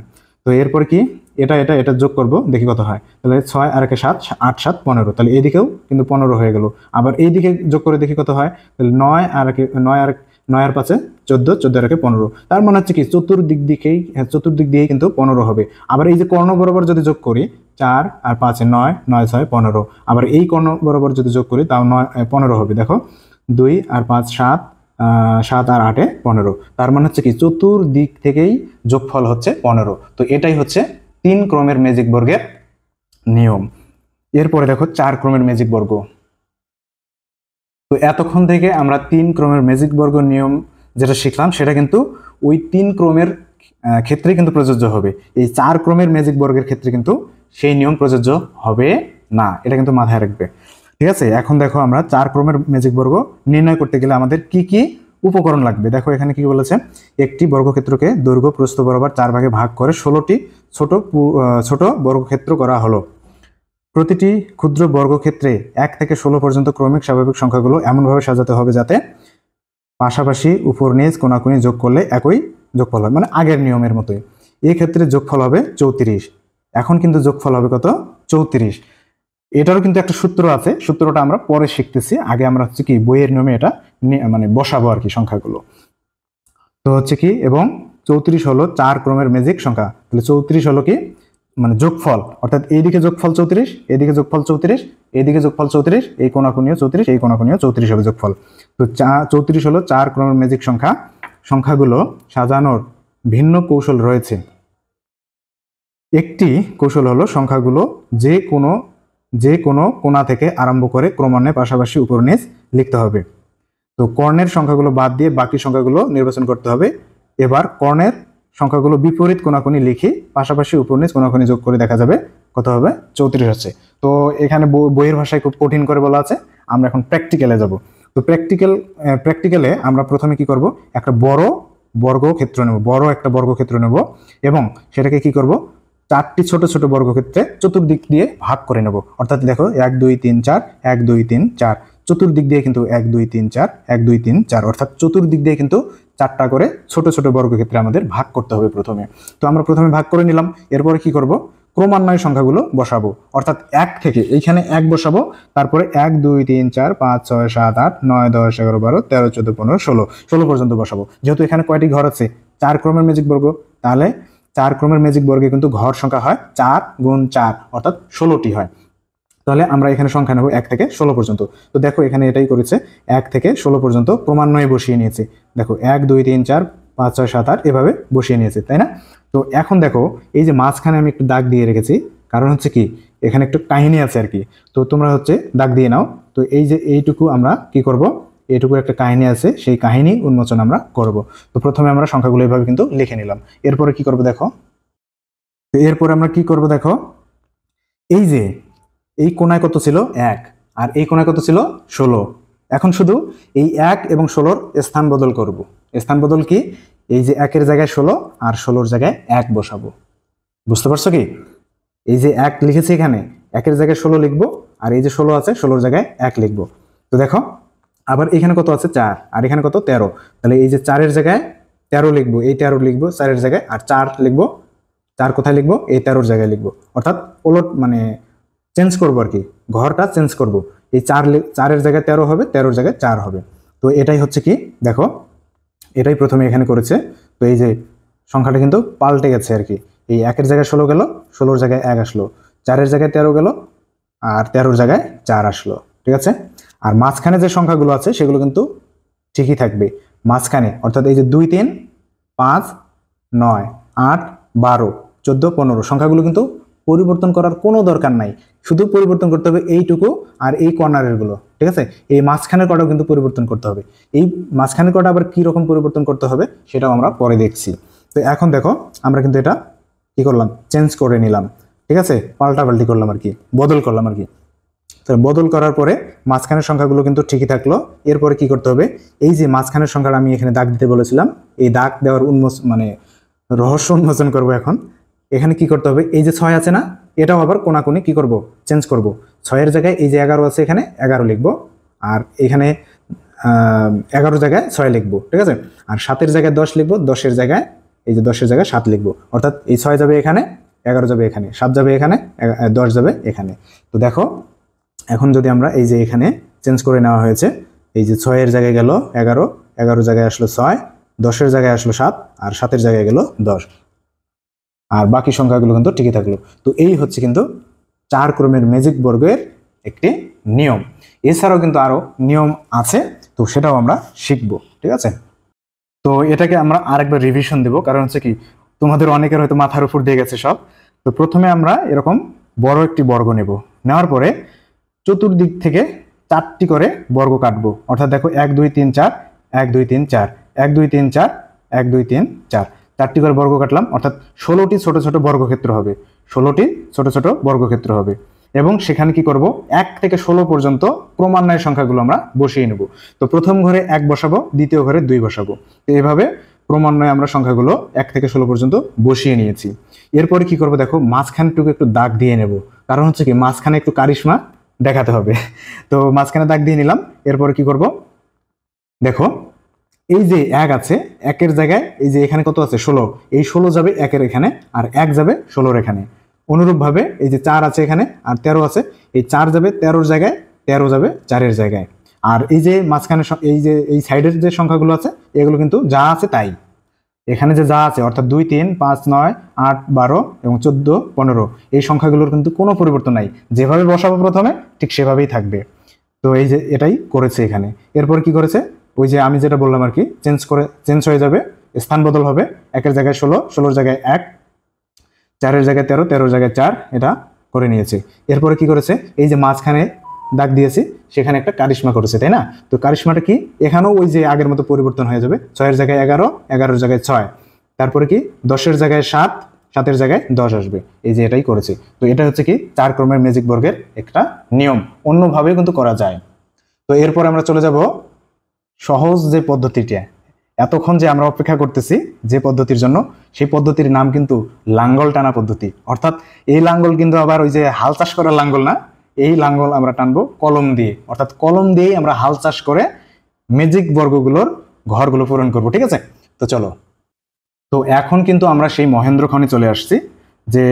তো এরপর কি এটা এটা এটা যোগ করব, দেখি কত হয়, তাহলে 6 আর 1 7, 8 7 15, তাহলে এইদিকেও কিন্তু 15 হয়ে গেল, আবার এইদিকে যোগ করে দেখি কত হয়, তাহলে 9 আর 9 আর 5 14, 14 আর 15, তার মানে হচ্ছে কি চতুর্দিক দিয়েই কিন্তু 15 হবে। আবার এই যে কর্ণ বরাবর যদি যোগ করি, 4 আর 5 9, 9 6 15, আবার এই কর্ণ বরাবর যদি যোগ করি তাও 15 হবে। দেখো 2 আর 5 7, 7 আর 8 15, তার মানে হচ্ছে কি চতুর্দিক থেকেই যোগফল হচ্ছে 15। তো এটাই হচ্ছে 3 ক্রমের ম্যাজিক বর্গের নিয়ম। এরপরে দেখো 4 ক্রমের ম্যাজিক বর্গ। তো এতক্ষণ থেকে আমরা 3 ক্রমের ম্যাজিক বর্গ নিয়ম যেটা শিখলাম সেটা কিন্তু ওই 3 ক্রমের ক্ষেত্রে কিন্তু প্রযোজ্য হবে। এই 4 ক্রমের ম্যাজিক বর্গের ক্ষেত্রে কিন্তু সেই নিয়ম প্রযোজ্য হবে না, এটা কিন্তু মাথায় রাখবে, ঠিক আছে? এখন দেখো আমরা 4 ক্রমের ম্যাজিক বর্গ নির্ণয় করতে গেলে আমাদের কি কি উপকরণ লাগবে। দেখো এখানে কি বলেছে, একটি বর্গক্ষেত্রকে দৈর্ঘ্য প্রস্থ বরাবর 4 ভাগে ভাগ করে 16টি ছোট বর্গক্ষেত্র করা হলো। প্রতিটি ক্ষুদ্র বর্গক্ষেত্রে 1 থেকে 16 পর্যন্ত ক্রমিক স্বাভাবিক সংখ্যাগুলো এমনভাবে সাজাতে হবে যাতে পাশাপাশি উপর নিচ কোণাকুণি যোগ করলে একই যোগফল হয়, মানে আগের নিয়মের মতোই। এই ক্ষেত্রে যোগফল হবে 34। এখন কিন্তু যোগফল হবে কত, 34। এটারও কিন্তু একটা সূত্র আছে, সূত্রটা আমরা পরে শিখতেছি, আগে আমরা হচ্ছে কি বইয়ের নিয়মে এটা মানে বসাবো আর কি সংখ্যাগুলো। তো হচ্ছে কি, এবং 34 হলো 4 ক্রমের ম্যাজিক সংখ্যা, তাহলে 34 হলো কি মানে যোগফল, অর্থাৎ এইদিকে যোগফল 34, এদিকে যোগফল 34, এইদিকে যোগফল 34, এই কোণাকুণিও 34, এই কোণাকুণিও 34 হবে যোগফল। তো 34 হলো 4 ক্রমের ম্যাজিক সংখ্যা। সংখ্যাগুলো সাজানোর ভিন্ন কৌশল রয়েছে। একটি কৌশল হলো সংখ্যাগুলো যে কোনো কোণা থেকে আরম্ভ করে ক্রমান্বয়ে পাশাপাশি উপর নিচ লিখতে হবে। তো কর্ণের সংখ্যাগুলো বাদ দিয়ে বাকি সংখ্যাগুলো নির্বাচন করতে হবে। এবার কর্ণের সংখ্যাগুলো বিপরীত কোণাকুণি লিখি, পাশাপাশি উপর নিচ কোণাকুণি যোগ করে দেখা যাবে কত হবে, 34 হচ্ছে। তো এখানে বইয়ের ভাষায় খুব কঠিন করে বলা আছে, আমরা এখন প্র্যাকটিক্যালে যাব। তো প্র্যাকটিক্যালে আমরা প্রথমে কি করব, একটা বড় বর্গক্ষেত্র নেব, বড় একটা বর্গক্ষেত্র নেব এবং সেটাকে কি করব, 4টি ছোট ছোট বর্গক্ষেত্রে চতুর্দিক দিয়ে ভাগ করে নেব। অর্থাৎ দেখো 1 2 3 4, 1 2 3 4, চতুর্দিক দিয়ে কিন্তু 1 2 3 4 1 2 3 4 অর্থাৎ চতুর্দিক দিয়ে কিন্তু 4টা করে ছোট ছোট বর্গক্ষেত্রে আমাদের ভাগ করতে হবে প্রথমে। তো আমরা প্রথমে ভাগ করে নিলাম, এরপরে কি করব, ক্রমান্বয়ে সংখ্যাগুলো বসাবো, অর্থাৎ 1 থেকে এইখানে 1 বসাবো, তারপরে 1 2 3 4 5 6 7 8 9 10 11 12 13 14 15 16 16 পর্যন্ত বসাবো। যেহেতু এখানে কয়টি ঘর আছে, 4 ক্রমের ম্যাজিক বর্গ, তাহলে 4 ক্রমের ম্যাজিক বর্গে কিন্তু ঘর সংখ্যা হয় 4 গুণ 4 অর্থাৎ 16টি হয়। তাহলে আমরা এখানে সংখ্যা নেব 1 থেকে 16 পর্যন্ত। তো দেখো এখানে এটাই করেছে, 1 থেকে 16 পর্যন্ত ক্রমান্বয়ে বসিয়ে নিয়েছে। দেখো 1 2 3 4 5 6 7 8 এভাবে বসিয়ে নিয়েছে, তাই না? তো এখন দেখো এই যে মাঝখানে আমি একটু দাগ দিয়ে রেখেছি, কারণ হচ্ছে কি এখানে একটু কাহিনী আছে আর কি। তো তোমরা হচ্ছে দাগ দিয়ে নাও। তো এই যে এইটুকু আমরা কি করব, এইটুকু একটা কাহিনী আছে, সেই কাহিনী উন্মোচন আমরা করব। তো প্রথমে আমরা সংখ্যাগুলো এইভাবে কিন্তু লিখে নিলাম। এরপরে কি করব দেখো, এরপরে আমরা কি করব দেখো, এই যে এই কোণায় কত ছিল 1 আর এই কোণায় কত ছিল 16। এখন শুধু এই 1 এবং 16-র স্থান বদল করব। স্থান বদল কি, এই যে 1-এর জায়গায় 16 আর 16-র জায়গায় 1 বসাবো। বুঝতে পারছো কি? এই যে 1 লিখেছি এখানে, 1-এর জায়গায় 16 লিখবো, আর এই যে 16 আছে 16-র জায়গায় 1 লিখবো। তো দেখো আবার এখানে কত আছে 4 আর এখানে কত 13, তাহলে এই যে 4-এর জায়গায় 13 লিখবো, এই 13 লিখবো 4-এর জায়গায়, আর 4 লিখবো, 4 কোথায় লিখবো, এই 13-র জায়গায় লিখবো। অর্থাৎ ওলট মানে চেঞ্জ করবো আর কি, ঘরটা চেঞ্জ করব। এই 4-এর জায়গায় 13 হবে, 13-র জায়গায় 4 হবে। তো এটাই হচ্ছে কি দেখো, এটাই প্রথমে এখানে করেছে। তো এই যে সংখ্যাটা কিন্তু পাল্টে গেছে আর কি, এই 1-এর জায়গায় 16 গেল, 16-র জায়গায় 1 আসলো, 4-এর জায়গায় 13 গেল, আর 13-র জায়গায় 4 আসলো। ঠিক আছে? আর মাঝখানে যে সংখ্যাগুলো আছে সেগুলো কিন্তু ঠিকই থাকবে মাঝখানে, অর্থাৎ এই যে 2 3 5 9 8 12 14 15 সংখ্যাগুলো কিন্তু পরিবর্তন করার কোনো দরকার নাই, শুধু পরিবর্তন করতে হবে এইটুকু আর এই কর্নারের গুলো। ঠিক আছে? এই মাঝখানের কটাও কিন্তু পরিবর্তন করতে হবে। এই মাঝখানের কটা আবার কি রকম পরিবর্তন করতে হবে সেটাও আমরা পরে দেখছি। তো এখন দেখো আমরা কিন্তু এটা কি করলাম, চেঞ্জ করে নিলাম। ঠিক আছে? পাল্টাপাল্টি করলাম আর কি, বদল করলাম আর কি। তো বদল করার পরে মাঝখানের সংখ্যাগুলো কিন্তু ঠিকই থাকলো। এরপরে কি করতে হবে, এই যে মাঝখানের সংখ্যাটা আমি এখানে দাগ দিতে বলেছিলাম, এই দাগ দেওয়ার মানে রহস্য উন্মোচন করবো এখন। এখানে কি করতে হবে, এই যে 6 আছে না, এটাও আবার কোনাকুনি কি করব, চেঞ্জ করব। 6-এর জায়গায় এই যে 11 আছে, এখানে 11 লিখবো, আর এখানে 11 জায়গায় 6 লিখবো। ঠিক আছে? আর 7-এর জায়গায় 10 লিখবো, 10-এর জায়গায় এই যে 10-এর জায়গায় 7 লিখবো। অর্থাৎ এই 6 যাবে এখানে, 11 যাবে এখানে, 7 যাবে এখানে, 10 যাবে এখানে। তো দেখো এখন যদি আমরা এই যে এখানে চেঞ্জ করে নেওয়া হয়েছে, এই যে 6-এর জায়গায় গেল 11, 11 জায়গায় আসলো 6, 10-এর জায়গায় আসলো 7, আর 7-এর জায়গায় গেল 10, আর বাকি সংখ্যাগুলো কিন্তু ঠিকই থাকলো। তো এই হচ্ছে কিন্তু 4 ক্রমের ম্যাজিক বর্গের একটি নিয়ম। এছাড়াও কিন্তু আরো নিয়ম আছে, তো সেটাও আমরা শিখবো। ঠিক আছে? তো এটাকে আমরা আরেকবার রিভিশন দেব, কারণ হচ্ছে কি তোমাদের অনেকের হয়তো মাথার উপর দিয়ে গেছে সব। তো প্রথমে আমরা এরকম বড় একটি বর্গ নেব, নেওয়ার পরে চতুর্দিক থেকে 4টি করে বর্গ কাটবো। অর্থাৎ দেখো 1 2 3 4 1 2 3 4 1 2 3 4 1 2 3 4 4টি করে বর্গ কাটলাম, অর্থাৎ 16টি ছোট ছোট বর্গক্ষেত্র হবে, 16টি ছোট ছোট বর্গক্ষেত্র হবে। এবং সেখানে কি করব, 1 থেকে 16 পর্যন্ত ক্রমান্বয়ে সংখ্যাগুলো আমরা বসিয়ে নেব। তো প্রথম ঘরে 1 বসাবো, দ্বিতীয় ঘরে 2 বসাবো। তো এভাবে ক্রমান্বয়ে আমরা সংখ্যাগুলো 1 থেকে 16 পর্যন্ত বসিয়ে নিয়েছি। এরপরে কি করব দেখো, মাঝখানটুকু একটু দাগ দিয়ে নেব, কারণ হচ্ছে কি মাঝখানে একটু কারিশমা দেখাতে হবে। তো মাঝখানে দাগ দিয়ে নিলাম। এরপরে কি করব দেখো, এই যে 1 আছে, 1-এর জায়গায় এই যে এখানে কত আছে 16, এই 16 যাবে 1-এর এখানে, আর 1 যাবে 16-র এখানে। অনুরূপভাবে এই যে 4 আছে এখানে, আর 13 আছে, এই 4 যাবে 13-র জায়গায়, 13 যাবে 4-এর জায়গায়। আর এই যে মাঝখানে এই যে এই সাইডের যে সংখ্যাগুলো আছে এগুলো কিন্তু যা আছে তাই, এখানে যে যা আছে অর্থাৎ 2 3 5 9 8 12 এবং 14 15 এই সংখ্যাগুলোর কিন্তু কোনো পরিবর্তন নাই, যেভাবে বসাবো প্রথমে ঠিক সেভাবেই থাকবে। তো এই যে এটাই করেছে এখানে। এরপর কি করেছে, ওই যে আমি যেটা বললাম আর কি, চেঞ্জ হয়ে যাবে, স্থান বদল হবে। 1-এর জায়গায় 16, 16-র জায়গায় 1, 4-এর জায়গায় 13, 13-র জায়গায় 4, এটা করে নিয়েছে। এরপরে কি করেছে, এই যে মাঝখানে দাগ দিয়েছি সেখানে একটা কারিশমা করেছে, তাই না? তো কারিশমাটা কি, এখানেও ওই যে আগের মতো পরিবর্তন হয়ে যাবে, 6-এর জায়গায় 11, 11-র জায়গায় 6, তারপরে কি 10-এর জায়গায় 7, 7-এর জায়গায় 10 আসবে। এই যে এটাই করেছে। তো এটা হচ্ছে কি 4 ক্রমের ম্যাজিক বর্গের একটা নিয়ম, অন্যভাবেও কিন্তু করা যায়। তো এরপর আমরা চলে যাব সহজ যে পদ্ধতিটা, এতক্ষণ যে আমরা অপেক্ষা করতেছি যে পদ্ধতির জন্য, সেই পদ্ধতির নাম কিন্তু লাঙ্গল টানা পদ্ধতি। অর্থাৎ এই লাঙ্গল কিন্তু আবার ওই যে হাল চাষ করার লাঙ্গল না, এই লাঙ্গল আমরা টানবো কলম দিয়ে, অর্থাৎ কলম দিয়েই আমরা হাল চাষ করে ম্যাজিক বর্গগুলোর ঘরগুলো পূরণ করব। ঠিক আছে, তো চলো। তো এখন কিন্তু আমরা সেই মহেন্দ্রক্ষণে চলে আসছি, যে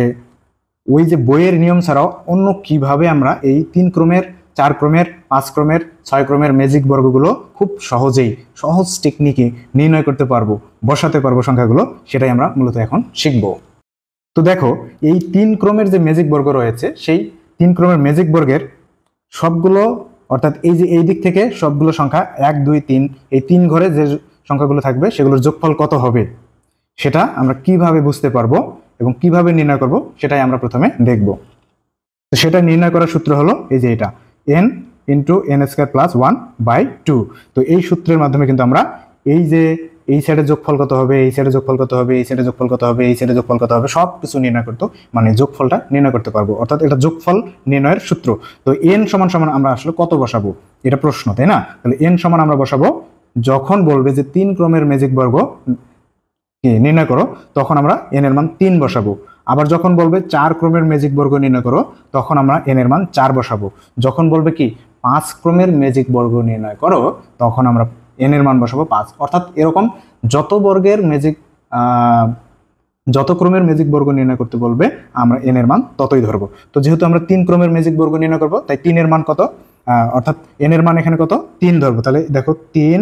ওই যে বইয়ের নিয়ম ছাড়াও অন্য কিভাবে আমরা এই 3 ক্রমের, 4 ক্রমের, 5 ক্রমের, 6 ক্রমের ম্যাজিক বর্গগুলো খুব সহজেই, সহজ টেকনিকে নির্ণয় করতে পারবো, বসাতে পারবো সংখ্যাগুলো, সেটাই আমরা মূলত এখন শিখব। তো দেখো, এই 3 ক্রমের যে ম্যাজিক বর্গ রয়েছে, সেই 3 ক্রমের ম্যাজিক বর্গের সবগুলো, অর্থাৎ এই যে এই দিক থেকে সবগুলো সংখ্যা 1 2 3, এই 3 ঘরে যে সংখ্যাগুলো থাকবে সেগুলোর যোগফল কত হবে সেটা আমরা কিভাবে বুঝতে পারবো এবং কিভাবে নির্ণয় করব সেটাই আমরা প্রথমে দেখব। তো সেটা নির্ণয় করার সূত্র হলো এই যে এটা, n × n² + 1/2। তো এই সূত্রের মাধ্যমে কিন্তু আমরা এই যে এই সাইডের যোগফল কত হবে, এই সাইডের যোগফল কত হবে, এই সাইডের যোগফল কত হবে, এই সাইডের যোগফল কত হবে, সব কিছু নির্ণয় করতে, মানে যোগফলটা নির্ণয় করতে পারবো, অর্থাৎ এটা যোগফল নির্ণয়ের সূত্র। তো n = আমরা আসলে কত বসাবো, এটা প্রশ্ন, তাই না? তাহলে n = আমরা বসাবো, যখন বলবে যে 3 ক্রমের ম্যাজিক বর্গ নির্ণয় করো, তখন আমরা n এর মান 3 বসাবো। আবার যখন বলবে 4 ক্রমের ম্যাজিক বর্গ নির্ণয় করো, তখন আমরা n এর মান 4 বসাবো। যখন বলবে কি 5 ক্রমের ম্যাজিক বর্গ নির্ণয় করো, তখন আমরা n এর মান বসাবো 5। অর্থাৎ এরকম যত বর্গের ম্যাজিক, যত ক্রমের ম্যাজিক বর্গ নির্ণয় করতে বলবে, আমরা n এর মান ততই ধরবো। তো যেহেতু আমরা 3 ক্রমের ম্যাজিক বর্গ নির্ণয় করবো, তাই 3 এর মান কত, অর্থাৎ n এর মান এখানে কত, 3 ধরবো। তাহলে দেখো 3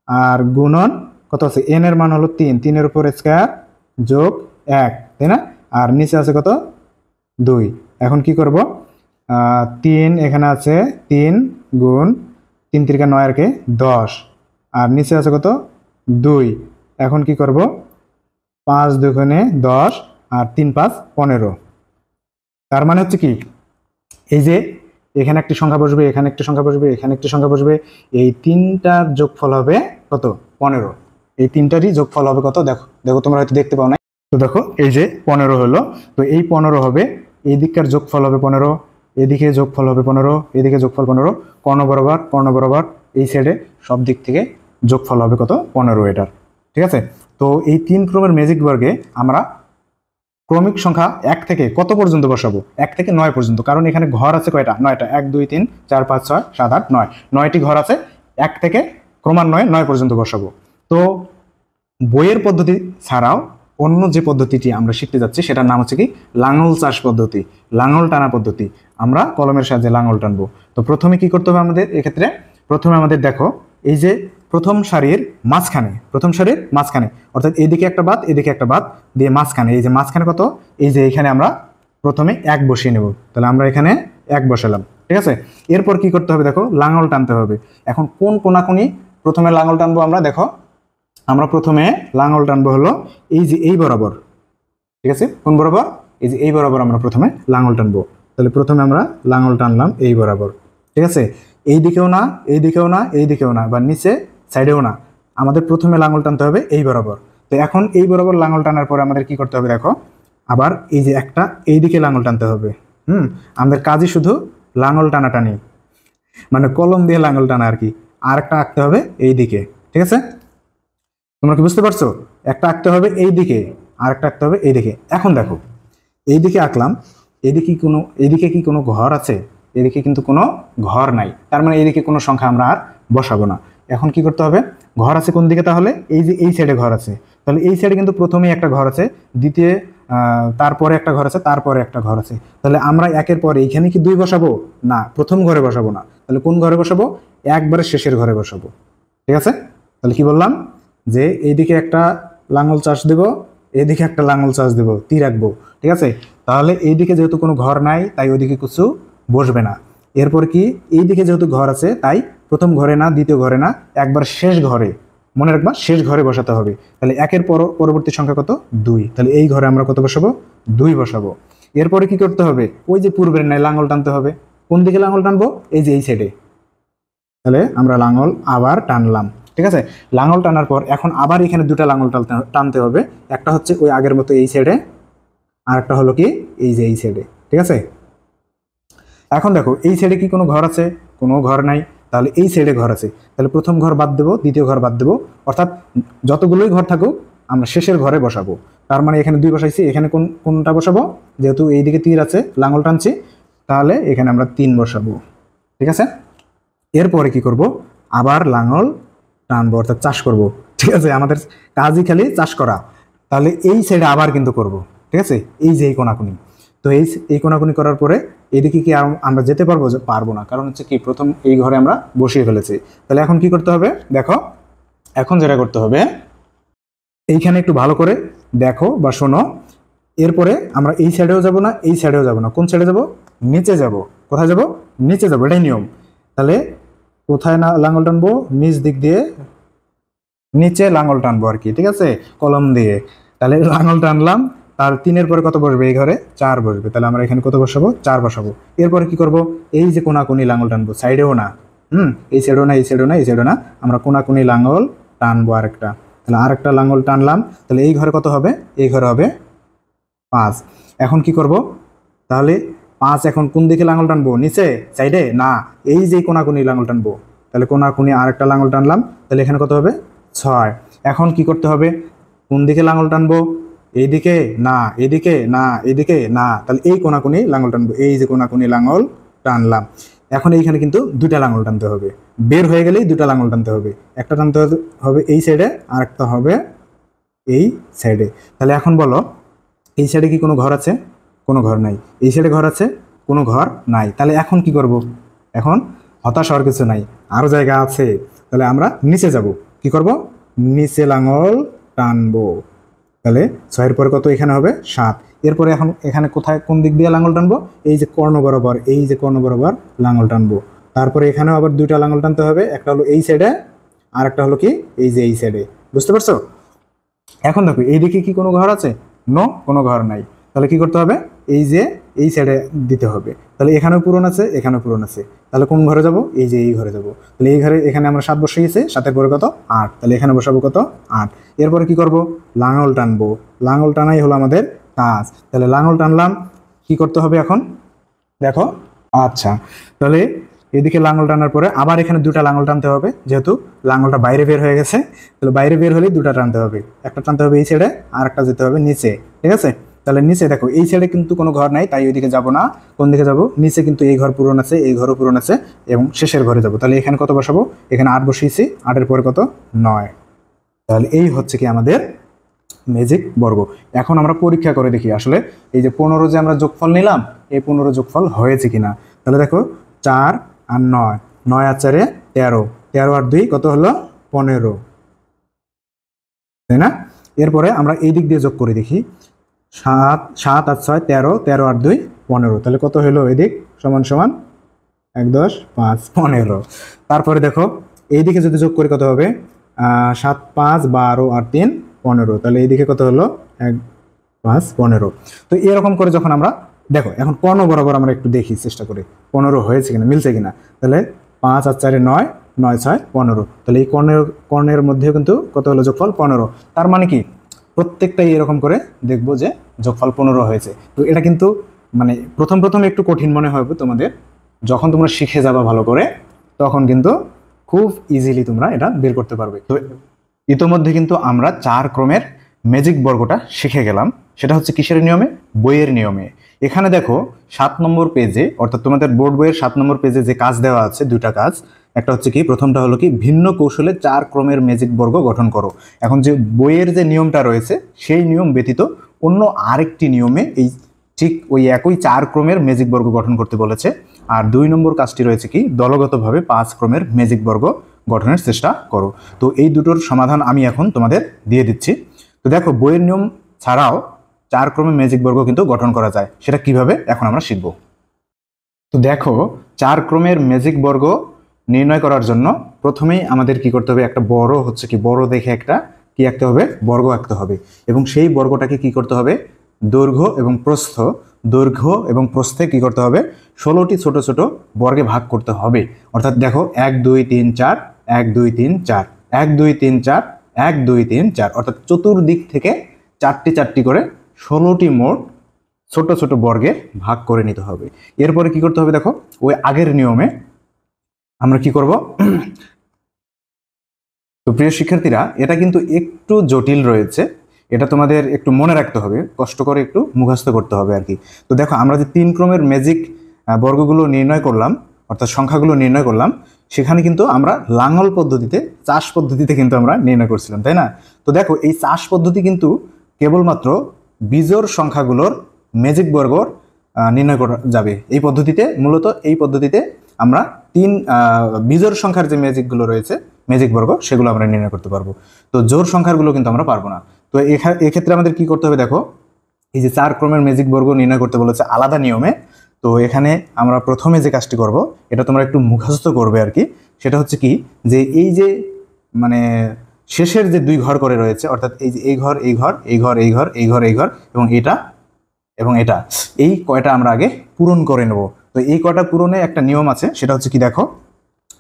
আর গুণন কত আছে, n এর মান হলো 3, 3 এর উপর স্কয়ার যোগ 1, তাই না? আর নিচে আছে কত, 2। এখন কি করব, 3 এখানে আছে, 3 গুণ 3 × 9 = 10, আর নিচে আছে কত, 2। এখন কি করব, 5 × 2 = 10 আর 3 × 5 = 15। তার মানে হচ্ছে কি, এই যে এখানে একটি সংখ্যা বসবে, এখানে একটি সংখ্যা বসবে, এখানে একটি সংখ্যা বসবে, এই তিনটার যোগফল হবে কত, 15। এই তিনটারই যোগফল হবে কত, দেখো দেখো তোমরা হয়তো দেখতে পাও না। তো দেখো এই যে 15 হলো। তো এই 15 হবে, এই দিককার যোগফল হবে 15, এদিকে যোগফল হবে 15, এদিকে যোগফল 15, কর্ণ বরাবর এই সাইডে সব দিক থেকে যোগফল হবে কত, 15 এটার। ঠিক আছে, তো এই 3 ক্রমের ম্যাজিক বর্গে আমরা ক্রমিক সংখ্যা 1 থেকে কত পর্যন্ত বসাবো, 1 থেকে 9 পর্যন্ত, কারণ এখানে ঘর আছে কয়টা, 9টা, 1 2 3 4 5 6 7 8 9, 9টি ঘর আছে। 1 থেকে ক্রমান্বয়ে 9 পর্যন্ত বসাবো। তো বইয়ের পদ্ধতি ছাড়াও অন্য যে পদ্ধতিটি আমরা শিখতে যাচ্ছি সেটার নাম হচ্ছে কি, লাঙল চাষ পদ্ধতি, লাঙল টানা পদ্ধতি। আমরা কলমের সাহায্যে লাঙল টানবো। তো প্রথমে কি করতে হবে আমাদের, এক্ষেত্রে প্রথমে আমাদের দেখো, এই যে প্রথম সারির মাঝখানে, অর্থাৎ এইদিকে একটা বাদ, এদিকে একটা বাদ দিয়ে মাঝখানে, এই যে মাঝখানে কত, এই যে এখানে আমরা প্রথমে 1 বসিয়ে নেব। তাহলে আমরা এখানে 1 বসালাম। ঠিক আছে, এরপর কি করতে হবে, দেখো লাঙল টানতে হবে। এখন কোন কোনাকুনি প্রথমে লাঙল টানবো আমরা, দেখো আমরা প্রথমে লাঙল টানবো হলো এই যে এই বরাবর। ঠিক আছে, কোন বরাবর, এই যে এই বরাবর আমরা প্রথমে লাঙল টানবো। তাহলে প্রথমে আমরা লাঙল টানলাম এই বরাবর। ঠিক আছে, এই দিকেও না, এই দিকেও না, এই দিকেও না, বা নিচে সাইডেও না, আমাদের প্রথমে লাঙল টানতে হবে এই বরাবর। তো এখন এই বরাবর লাঙল টানার পরে আমাদের কি করতে হবে, দেখো আবার এই যে একটা এই দিকে লাঙল টানতে হবে। আমাদের কাজই শুধু লাঙল টানাটানি, মানে কলম দিয়ে লাঙল টানা আর কি। আর একটা আঁকতে হবে এই দিকে। ঠিক আছে, তোমরা কি বুঝতে পারছো, একটা আঁকতে হবে এই দিকে, আর একটা আঁকতে হবে এই দিকে। এখন দেখো এই দিকে আঁকলাম, এদিকে কি কোনো ঘর আছে, এদিকে কিন্তু কোনো ঘর নাই, তার মানে এইদিকে কোনো সংখ্যা আমরা আর বসাবো না। এখন কি করতে হবে, ঘর আছে কোন দিকে, তাহলে এই যে এই সাইডে ঘর আছে, তাহলে এই সাইডে কিন্তু প্রথমেই একটা ঘর আছে, দ্বিতীয় তারপরে একটা ঘর আছে, তারপরে একটা ঘর আছে। তাহলে আমরা একের পরে এইখানে কি 2 বসাবো না, প্রথম ঘরে বসাবো না, তাহলে কোন ঘরে বসাবো, একবারে শেষের ঘরে বসাবো। ঠিক আছে, তাহলে কি বললাম, যে এইদিকে একটা লাঙল চাষ দেব, এদিকে একটা লাঙল চাষ দেব, তীর রাখবো। ঠিক আছে, তাহলে এইদিকে যেহেতু কোনো ঘর নাই, তাই ওইদিকে কিছু বসবে না। এরপর কি, এইদিকে যেহেতু ঘর আছে, তাই প্রথম ঘরে না, দ্বিতীয় ঘরে না, একবার শেষ ঘরে, মনে রাখবা শেষ ঘরে বসাতে হবে। তাহলে একের পরবর্তী সংখ্যা কত, 2। তাহলে এই ঘরে আমরা কত বসাবো, 2 বসাবো। এরপরে কি করতে হবে, ওই যে পূর্বের নাই লাঙল টানতে হবে। কোন দিকে লাঙল টানবো, এই যে এই সাইডে। তাহলে আমরা লাঙল আবার টানলাম। ঠিক আছে, লাঙল টানার পর এখন আবার এখানে 2টা লাঙল টানতে হবে। একটা হচ্ছে ওই আগের মতো এই সাইডে, আর একটা হলো কি এই যে এই সাইডে। ঠিক আছে, এখন দেখো এই সাইডে কি কোনো ঘর আছে, কোনো ঘর নাই, তাহলে এই সাইডে ঘর আছে, তাহলে প্রথম ঘর বাদ দেবো, দ্বিতীয় ঘর বাদ দেবো, অর্থাৎ যতগুলোই ঘর থাকুক আমরা শেষের ঘরে বসাবো। তার মানে এখানে 2 বসাইছি, এখানে কোনটা বসাবো, যেহেতু এইদিকে তীর আছে লাঙল টানছি, তাহলে এখানে আমরা 3 বসাবো। ঠিক আছে, এরপরে কি করব, আবার লাঙল টানবো, অর্থাৎ চাষ করব। ঠিক আছে, আমাদের কাজই খালি চাষ করা। তাহলে এই সাইডে আবার কিন্তু করব। ঠিক আছে, এই যে এই কোনাকুনি, তো এই কোনাকুনি করার পরে এদিকে কি আমরা যেতে পারবো? পারবো না, কারণ হচ্ছে কি প্রথম এই ঘরে আমরা বসিয়ে ফেলেছি। তাহলে এখন কি করতে হবে দেখো, এখন যেটা করতে হবে, এইখানে একটু ভালো করে দেখো বা শোনো। এরপরে আমরা এই সাইডেও যাব না, এই সাইডেও যাব না। কোন সাইডে যাব? নিচে যাব। কোথায় যাব? নিচে যাব, এটাই নিয়ম। তাহলে কোথায় না লাঙল টানবো? নিচ দিক দিয়ে নিচে লাঙল টানবো আর কি। ঠিক আছে, কলম দিয়ে। তাহলে লাঙল টানলাম, তার 3-এর পরে কত বসবে? এই ঘরে 4 বসবে। তাহলে আমরা এখানে কত বসাবো? 4 বসাবো। এরপরে কি করব, এই যে কোনাকুনি লাঙল টানবো, সাইডেও না, এই সাইডেও না, এই সাইডেও না, এই সাইডেও না, আমরা কোনাকুনি লাঙল টানবো আরেকটা। তাহলে আরেকটা লাঙল টানলাম। তাহলে এই ঘরে কত হবে? এই ঘরে হবে 5। এখন কি করব, তাহলে 5 এখন কোন দিকে লাঙল টানবো? নিচে, সাইডে না, এই যে কোনাকুনি লাঙল টানবো। তাহলে কোনাকুনি আরেকটা লাঙল টানলাম। তাহলে এখানে কত হবে? 6। এখন কি করতে হবে, কোন দিকে লাঙল টানবো? এইদিকে না, এদিকে না, এদিকে না, তাহলে এই কোনাকুনি লাঙল টানবো। এই যে কোনাকুনি লাঙল টানলাম। এখন এইখানে কিন্তু 2টা লাঙল টানতে হবে। বের হয়ে গেলেই 2টা লাঙল টানতে হবে। একটা টানতে হবে এই সাইডে, আর একটা হবে এই সাইডে। তাহলে এখন বলো, এই সাইডে কি কোনো ঘর আছে? কোনো ঘর নাই। এই সাইডে ঘর আছে? কোনো ঘর নাই। তাহলে এখন কি করব? এখন হতাশ হওয়ার কিছু নাই, আরো জায়গা আছে। তাহলে আমরা নিচে যাব। কি করব? নিচে লাঙল টানবো। তাহলে 6-এর পরে কত? এখানে হবে 7। এরপরে এখন এখানে কোথায়, কোন দিক দিয়ে লাঙল টানবো? এই যে কর্ণ বরাবর, এই যে কর্ণ বরাবর লাঙল টানবো। তারপরে এখানেও আবার 2টা লাঙল টানতে হবে। একটা হলো এই সাইডে, আর একটা হলো কি এই যে এই সাইডে। বুঝতে পারছো? এখন দেখো এইদিকে কি কোনো ঘর আছে? নো, কোনো ঘর নাই। তাহলে কি করতে হবে? এই যে এই সাইডে দিতে হবে। তাহলে এখানেও পূরণ আছে, এখানেও পূরণ আছে। তাহলে কোন ঘরে যাব? এই যে এই ঘরে যাব। তাহলে এই ঘরে, এখানে আমরা 7 বসিয়েছি, 7-এর পরে কত? 8। তাহলে এখানে বসাবো কত? 8। এরপরে কি করব? লাঙল টানবো। লাঙল টানাই হলো আমাদের কাজ। তাহলে লাঙল টানলাম। কি করতে হবে এখন দেখো, আচ্ছা, তাহলে এদিকে লাঙল টানার পরে আবার এখানে 2টা লাঙল টানতে হবে, যেহেতু লাঙলটা বাইরে বের হয়ে গেছে। তাহলে বাইরে বের হলেই 2টা টানতে হবে। একটা টানতে হবে এই সাইডে, আর একটা যেতে হবে নিচে। ঠিক আছে, তাহলে নিচে দেখো, এই সাইডে কিন্তু কোনো ঘর নাই, তাই ওইদিকে যাব না। কোন দিকে যাব? নিচে কিন্তু এই ঘর পূরণ আছে, এই ঘরও পূরণ আছে, এবং শেষের ঘরে যাব। তাহলে এখানে কত বসাবো? এখানে 8 বসিয়েছি, 8-এর পরে কত? 9। তাহলে এই হচ্ছে কি আমাদের ম্যাজিক বর্গ। এখন আমরা পরীক্ষা করে দেখি আসলে এই যে 15 যে আমরা যোগফল নিলাম, এই 15 যোগফল হয়েছে কিনা। তাহলে দেখো 4 আর 9, 9 আর 4 13, 13 আর 2 কত হলো? 15, তাই না? এরপরে আমরা এই দিক দিয়ে যোগ করে দেখি, 7 আর 6 13, 13 আর 2 15। তাহলে কত হলো এদিক? সমান সমান 1 10 5 15। তারপরে দেখো এইদিকে যদি যোগ করি কত হবে? 7 5 12 আর 3 15। তাহলে এইদিকে কত হলো? 1 5 15। তো এরকম করে যখন আমরা দেখো, এখন কর্ণ বরাবর আমরা একটু দেখি, চেষ্টা করি 15 হয়েছে কিনা, মিলছে কিনা। তাহলে 5 আর 4 9, 9 6 15। তাহলে এই কর্ণের মধ্যে কিন্তু কত হলো? যোগফল 15। তার মানে কি প্রত্যেকটাই এরকম করে দেখবো যে যোগফল 15 হয়েছে। তো এটা কিন্তু মানে প্রথম প্রথম একটু কঠিন মনে হবে তোমাদের, যখন তোমরা শিখে যাবা ভালো করে, তখন কিন্তু খুব ইজিলি তোমরা এটা বের করতে পারবে। তো ইতোমধ্যে কিন্তু আমরা 4 ক্রমের ম্যাজিক বর্গটা শিখে গেলাম। সেটা হচ্ছে কিসের নিয়মে? বইয়ের নিয়মে। এখানে দেখো 7 নম্বর পেজে, অর্থাৎ তোমাদের বোর্ড বইয়ের 7 নম্বর পেজে যে কাজ দেওয়া আছে, 2টা কাজ। একটা হচ্ছে কি, প্রথমটা হলো কি, ভিন্ন কৌশলে 4 ক্রমের ম্যাজিক বর্গ গঠন করো। এখন যে বইয়ের যে নিয়মটা রয়েছে, সেই নিয়ম ব্যতীত অন্য আরেকটি নিয়মে এই ঠিক ওই একই 4 ক্রমের ম্যাজিক বর্গ গঠন করতে বলেছে। আর 2 নম্বর কাজটি রয়েছে কি, দলগতভাবে 5 ক্রমের ম্যাজিক বর্গ গঠনের চেষ্টা করো। তো এই দুটোর সমাধান আমি এখন তোমাদের দিয়ে দিচ্ছি। তো দেখো, বইয়ের নিয়ম ছাড়াও 4 ক্রমে ম্যাজিক বর্গ কিন্তু গঠন করা যায়। সেটা কিভাবে এখন আমরা শিখব। তো দেখো, 4 ক্রমের ম্যাজিক বর্গ নির্ণয় করার জন্য প্রথমেই আমাদের কি করতে হবে? একটা বড় হচ্ছে কি, বড় দেখে একটা কি আঁকতে হবে? বর্গ আঁকতে হবে। এবং সেই বর্গটাকে কি করতে হবে? দৈর্ঘ্য এবং প্রস্থ, দৈর্ঘ্য এবং প্রস্থে কি করতে হবে? 16টি ছোট ছোট বর্গে ভাগ করতে হবে। অর্থাৎ দেখো 1 2 3 4, 1 2 3 4, 1 2 3 4, 1 2 3 4, অর্থাৎ চতুর্দিক থেকে 4টি 4টি করে 16টি মোট ছোট ছোট বর্গে ভাগ করে নিতে হবে। এরপরে কি করতে হবে? দেখো, ওই আগের নিয়মে আমরা কি করব? তো প্রিয় শিক্ষার্থীরা, এটা কিন্তু একটু জটিল রয়েছে, এটা তোমাদের একটু মনে রাখতে হবে, কষ্ট করে একটু মুখস্থ করতে হবে আর কি। তো দেখো, আমরা যে 3 ক্রমের ম্যাজিক বর্গগুলো নির্ণয় করলাম, অর্থাৎ সংখ্যাগুলো নির্ণয় করলাম, সেখানে কিন্তু আমরা লাঙল পদ্ধতিতে, চাষ পদ্ধতিতে কিন্তু আমরা নির্ণয় করছিলাম, তাই না? তো দেখো এই চাষ পদ্ধতি কিন্তু কেবলমাত্র বিজোড় সংখ্যাগুলোর ম্যাজিক বর্গ নির্ণয় করা যাবে এই পদ্ধতিতে। মূলত এই পদ্ধতিতে আমরা বিজোড় সংখ্যার যে ম্যাজিকগুলো রয়েছে, ম্যাজিক বর্গ, সেগুলো আমরা নির্ণয় করতে পারবো। তো জোড় সংখ্যাগুলো কিন্তু আমরা পারবো না। তো এক্ষেত্রে আমাদের কি করতে হবে দেখো, এই যে 4 ক্রমের ম্যাজিক বর্গ নির্ণয় করতে বলেছে আলাদা নিয়মে। তো এখানে আমরা প্রথমে যে কাজটি করব, এটা তোমরা একটু মুখস্থ করবে আর কি। সেটা হচ্ছে কি, যে এই যে মানে শেষের যে 2 ঘর করে রয়েছে, অর্থাৎ এই যে এই ঘর, এই ঘর, এই ঘর, এই ঘর, এই ঘর, এই ঘর এবং এটা এবং এটা, এই কয়টা আমরা আগে পূরণ করে নেব। তো এই কয়টা পূরণে একটা নিয়ম আছে, সেটা হচ্ছে কি দেখো,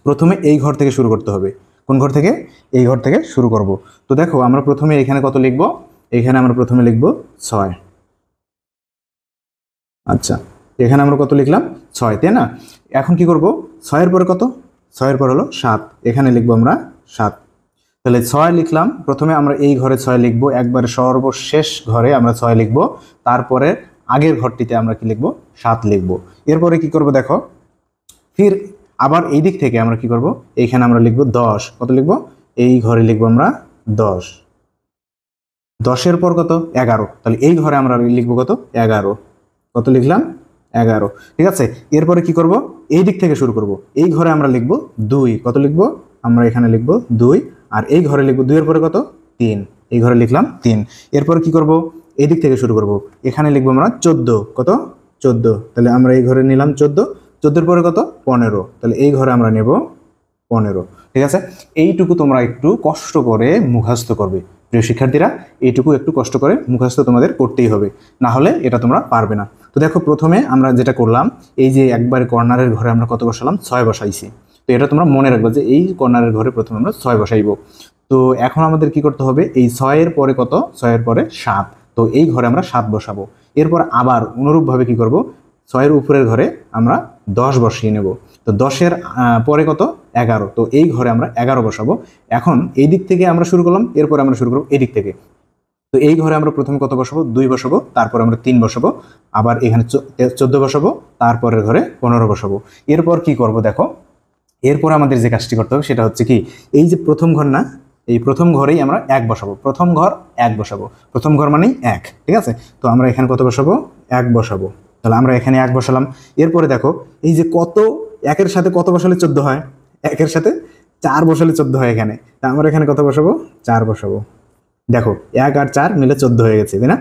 প্রথমে এই ঘর থেকে শুরু করতে হবে। কোন ঘর থেকে? এই ঘর থেকে শুরু করব। তো দেখো আমরা প্রথমে এখানে কত লিখব? এখানে আমরা প্রথমে লিখব 6। আচ্ছা, এখানে আমরা কত লিখলাম? 6, তাই না? এখন কি করব? 6-এর পরে কত? 6-এর পর হলো 7, এখানে লিখবো আমরা 7। তাহলে 6 লিখলাম, প্রথমে আমরা এই ঘরে 6 লিখবো, একবারে সর্বশেষ ঘরে আমরা 6 লিখবো, তারপরে আগের ঘরটিতে আমরা কি লিখবো? 7 লিখবো। এরপরে কি করব দেখো, ফির আবার এই দিক থেকে আমরা কি করব, এইখানে আমরা লিখবো 10। কত লিখবো? এই ঘরে লিখবো আমরা 10। 10-এর পর কত? 11। তাহলে এই ঘরে আমরা লিখবো কত? 11। কত লিখলাম? 11। ঠিক আছে, এরপরে কি করব, এই দিক থেকে শুরু করব। এই ঘরে আমরা লিখবো 2। কত লিখবো? আমরা এখানে লিখবো 2। আর এই ঘরে লিখবো 2-এর পরে কত? 3। এই ঘরে লিখলাম 3। এরপরে কি করব, এই দিক থেকে শুরু করব। এখানে লিখবো আমরা 14। কত? 14। তাহলে আমরা এই ঘরে নিলাম 14। 14-এর পরে কত? 15। তাহলে এই ঘরে আমরা নেব 15। ঠিক আছে, এইটুকু তোমরা একটু কষ্ট করে মুখস্থ করবে প্রিয় শিক্ষার্থীরা। এইটুকু একটু কষ্ট করে মুখস্থ তোমাদের করতেই হবে, না হলে এটা তোমরা পারবে না। তো দেখো প্রথমে আমরা যেটা করলাম, এই যে একবারে কর্নারের ঘরে আমরা কত বসালাম? 6 বসাইছি। তো এটা তোমরা মনে রাখবে যে এই কর্নারের ঘরে প্রথমে আমরা 6 বসাইব। তো এখন আমাদের কি করতে হবে, এই 6-এর পরে কত? 6-এর পরে 7। তো এই ঘরে আমরা 7 বসাবো। এরপর আবার অনুরূপভাবে কি করব, 6-এর উপরের ঘরে আমরা 10 বসিয়ে নেব। তো 10-এর পরে কত? 11। তো এই ঘরে আমরা 11 বসাবো। এখন এই দিক থেকে আমরা শুরু করলাম, এরপর আমরা শুরু করবো এই দিক থেকে। তো এই ঘরে আমরা প্রথমে কত বসাবো? 2 বসাবো, তারপর আমরা 3 বসাবো, আবার এখানে 14 বসাবো, তারপরের ঘরে 15 বসাবো। এরপর কি করব দেখো, এরপর আমাদের যে কাজটি করতে হবে সেটা হচ্ছে কি, এই যে প্রথম ঘর না, এই প্রথম ঘরেই আমরা 1 বসাবো। প্রথম ঘর 1 বসাবো, প্রথম ঘর মানেই 1। ঠিক আছে, তো আমরা এখানে কত বসাবো? 1 বসাবো। তাহলে আমরা এখানে 1 বসালাম। এরপরে দেখো এই যে কত, 1-এর সাথে কত বসালে 14 হয়? 1-এর সাথে 4 বসালে 14 হয় এখানে। তা আমরা এখানে কত বসাবো? 4 বসাবো। দেখো 1 আর 4 মিলে 14 হয়ে গেছে, তাই না?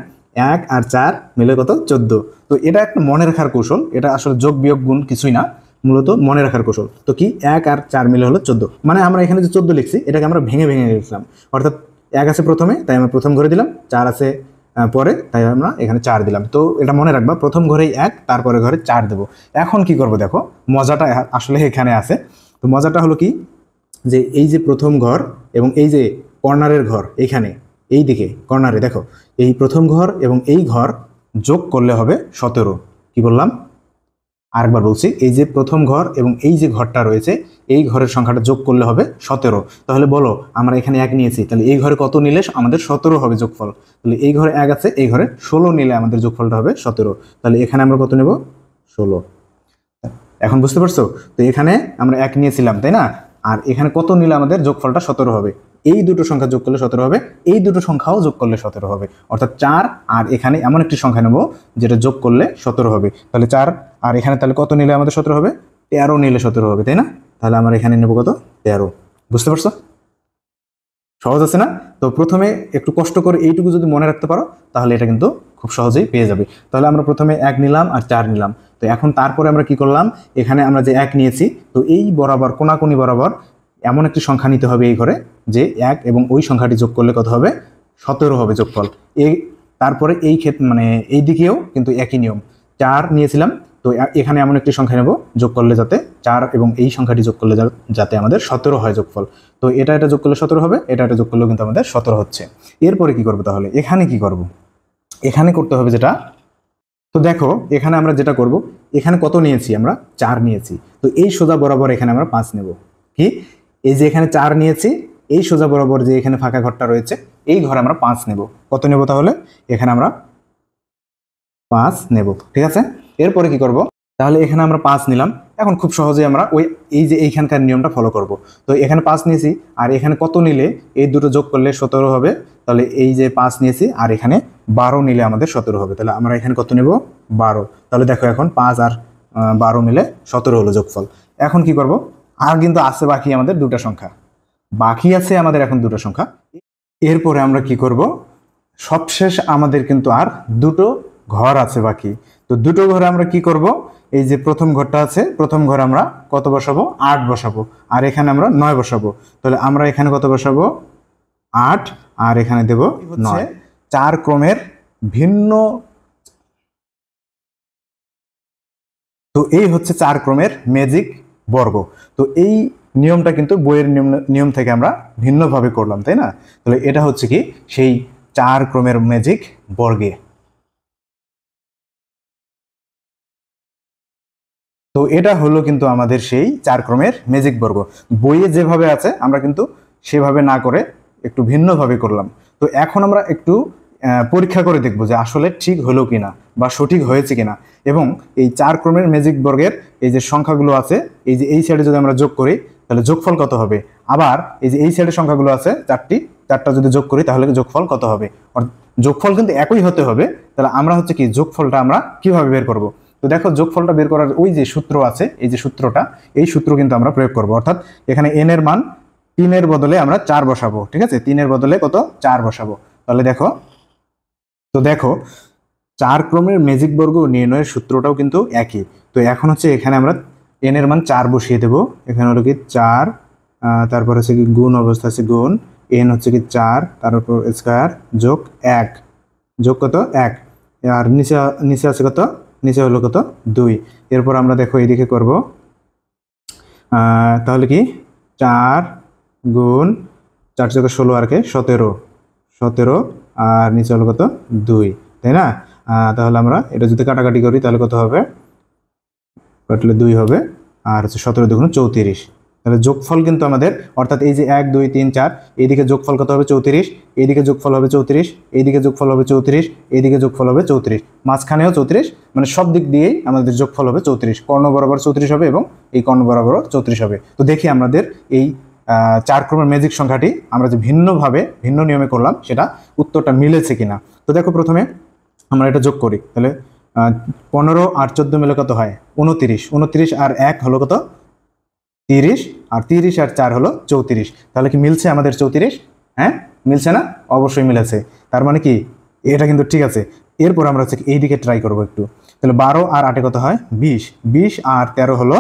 1 আর 4 মিলে কত? 14। তো এটা একটা মনে রাখার কৌশল, এটা আসলে যোগ বিয়োগ গুণ কিছুই না, মূলত মনে রাখার কৌশল। তো কি, 1 আর 4 মিলে হলো 14। মানে আমরা এখানে যে 14 লিখছি, এটাকে আমরা ভেঙে ভেঙে লিখলাম। অর্থাৎ 1 আছে প্রথমে, তাই আমরা প্রথম ঘরে দিলাম, 4 আছে পরে, তাই আমরা এখানে 4 দিলাম। তো এটা মনে রাখবা, প্রথম ঘরেই 1, তারপরে ঘরে 4 দেবো। এখন কি করবো দেখো, মজাটা আসলে এখানে আছে। তো মজাটা হলো কি, যে এই যে প্রথম ঘর এবং এই যে কর্নারের ঘর, এইখানে এই দিকে কর্নারে দেখো, এই প্রথম ঘর এবং এই ঘর যোগ করলে হবে 17। কি বললাম? আরেকবার বলছি, এই যে প্রথম ঘর এবং এই যে ঘরটা রয়েছে, এই ঘরের সংখ্যাটা যোগ করলে হবে 17। তাহলে বলো, আমরা এখানে 1 নিয়েছি, তাহলে এই ঘরে কত নিলে আমাদের 17 হবে যোগফল? তাহলে এই ঘরে 1 আছে, এই ঘরে 16 নিলে আমাদের যোগফলটা হবে 17। তাহলে এখানে আমরা কত নেব? 16। এখন বুঝতে পারছো? তো এখানে আমরা 1 নিয়েছিলাম, তাই না? আর এখানে কত নিলে আমাদের যোগফলটা 17 হবে? এই দুটো সংখ্যা যোগ করলে 17 হবে, এই দুটো সংখ্যাও যোগ করলে 17 হবে। অর্থাৎ 4 আর এখানে এমন একটি সংখ্যা নেব যেটা যোগ করলে 17 হবে। তাহলে 4 আর এখানে তাহলে কত নিলে আমাদের 17 হবে? 13 নিলে 17 হবে, তাই না? তাহলে আমরা এখানে নেব কত? 13। বুঝতে পারছো? সহজ আছে না? তো প্রথমে একটু কষ্ট করে এইটুকু যদি মনে রাখতে পারো, তাহলে এটা কিন্তু খুব সহজেই পেয়ে যাবে। তাহলে আমরা প্রথমে 1 নিলাম আর 4 নিলাম। তো এখন তারপরে আমরা কি করলাম, এখানে আমরা যে 1 নিয়েছি, তো এই বরাবর কোনাকুনি বরাবর এমন একটি সংখ্যা নিতে হবে এই ঘরে, যে 1 এবং ওই সংখ্যাটি যোগ করলে কত হবে? 17 হবে যোগফল। এই তারপরে এই ক্ষেত্রে মানে এই দিকেও কিন্তু একই নিয়ম, 4 নিয়েছিলাম, তো এখানে এমন একটি সংখ্যা নেব যোগ করলে যাতে 4 এবং এই সংখ্যাটি যোগ করলে যাতে আমাদের 17 হয় যোগফল। তো এটা যোগ করলে 17 হবে, এটা যোগ করলেও কিন্তু আমাদের 17 হচ্ছে। এরপরে কি করব তাহলে? এখানে কি করব? এখানে করতে হবে যেটা, তো দেখো এখানে আমরা যেটা করব, এখানে কত নিয়েছি? আমরা 4 নিয়েছি। তো এই সোজা বরাবর এখানে আমরা 5 নেব। কি, এই যে এখানে 4 নিয়েছি, এই সোজা বরাবর যে এখানে ফাঁকা ঘরটা রয়েছে, এই ঘরে আমরা 5 নেব। কত নেব তাহলে? এখানে আমরা 5 নেব। ঠিক আছে, এরপরে কি করব? তাহলে এখানে আমরা 5 নিলাম। এখন খুব সহজে আমরা ওই এই যে এইখানকার নিয়মটা ফলো করব। তো এখানে 5 নিয়েছি, আর এখানে কত নিলে এই দুটো যোগ করলে 17 হবে। তাহলে এই যে 5 নিয়েছি আর এখানে 12 নিলে আমাদের 17 হবে। তাহলে আমরা এখানে কত নেব? 12। তাহলে দেখো এখন 5 আর 12 মিলে 17 হলো যোগফল। এখন কি করব? আর কিন্তু আছে বাকি আমাদের দুটো সংখ্যা, বাকি আছে আমাদের এখন দুটো সংখ্যা। এরপরে আমরা কি করব? সবশেষ আমাদের কিন্তু আর দুটো ঘর আছে বাকি। তো দুটো ঘরে আমরা কি করব? এই যে প্রথম ঘরটা আছে, প্রথম ঘরে আমরা কত বসাবো? 8 বসাবো, আর এখানে আমরা 9 বসাবো। তাহলে আমরা এখানে কত বসাবো? 8, আর এখানে দেব 9। 4 ক্রমের ভিন্ন, তো এই হচ্ছে 4 ক্রমের ম্যাজিক বর্গ। তো এই নিয়মটা কিন্তু বইয়ের নিয়ম থেকে আমরা ভিন্নভাবে করলাম, তাই না? তাহলে এটা হচ্ছে কি সেই 4 ক্রমের ম্যাজিক বর্গে। তো এটা হলো কিন্তু আমাদের সেই 4 ক্রমের ম্যাজিক বর্গ। বইয়ে যেভাবে আছে আমরা কিন্তু সেভাবে না করে একটু ভিন্নভাবে করলাম। তো এখন আমরা একটু পরীক্ষা করে দেখব যে আসলে ঠিক হলো কিনা বা সঠিক হয়েছে কিনা। এবং এই 4 ক্রমের ম্যাজিক বর্গের এই যে সংখ্যাগুলো আছে, এই যে এই সাইডে যদি আমরা যোগ করি তাহলে যোগফল কত হবে? আবার এই যে এই সাইডে সংখ্যাগুলো আছে চারটা যদি যোগ করি তাহলে যোগফল কত হবে? যোগফল কিন্তু একই হতে হবে। তাহলে আমরা হচ্ছে কি যোগফলটা আমরা কিভাবে বের করব? তো দেখো যোগফলটা বের করার ওই যে সূত্র আছে, এই যে সূত্রটা, এই সূত্র কিন্তু আমরা প্রয়োগ করব। অর্থাৎ এখানে n এর মান 3 এর বদলে আমরা 4 বসাবো, ঠিক আছে? 3 এর বদলে কত? 4 বসাবো। তাহলে দেখো, তো দেখো 4 ক্রমের ম্যাজিক বর্গ নির্ণয়ের সূত্রটাও কিন্তু একই। তো এখন হচ্ছে এখানে আমরা n এর মান 4 বসিয়ে দেব। এখানে হলো কি 4, তারপর হচ্ছে কি গুণ অবস্থা আছে গুণ, n হচ্ছে কি 4, তারপর স্কয়ার যোগ 1, যোগ কত? 1। আর নিচে আছে কত? নিচে হলো কত? 2। এরপর আমরা দেখো এইদিকে করব, তাহলে কি 4 গুণ 4 যোগ 16 আর কে 17, আর নিচে হলো কত? 2, তাই না? তাহলে আমরা এটা যদি কাটাকাটি করি তাহলে কত হবে? কাটলে 2 হবে, আর হচ্ছে 17 দুগুণ 34। তাহলে যোগফল কিন্তু আমাদের, অর্থাৎ এই যে 1 2 3 4, এইদিকে যোগফল কত হবে? 34, এইদিকে যোগফল হবে 34, এইদিকে যোগফল হবে 34, এইদিকে যোগফল হবে 34, মাঝখানেও 34, মানে সব দিক দিয়েই আমাদের যোগফল হবে 34। কর্ণ বরাবর 34 হবে এবং এই কর্ণ বরাবরও 34 হবে। তো দেখি আমাদের এই 4 ক্রমের ম্যাজিক সংখ্যাটি আমরা যে ভিন্ন নিয়মে করলাম সেটা উত্তরটা মিলেছে কিনা। তো দেখো প্রথমে আমরা এটা যোগ করি, তাহলে 15 আর 14 মিলে কত হয়? 29, 29 আর 1 হলো কত? 30, আর 30 আর 4 হলো 34। তাহলে কি মিলছে আমাদের 34? হ্যাঁ, মিলছে না? অবশ্যই মিলেছে। তার মানে কি এটা কিন্তু ঠিক আছে। এরপর আমরা হচ্ছে এই দিকে ট্রাই করব একটু। তাহলে 12 আর 8 কত হয়? 20, 20 আর 13 হলো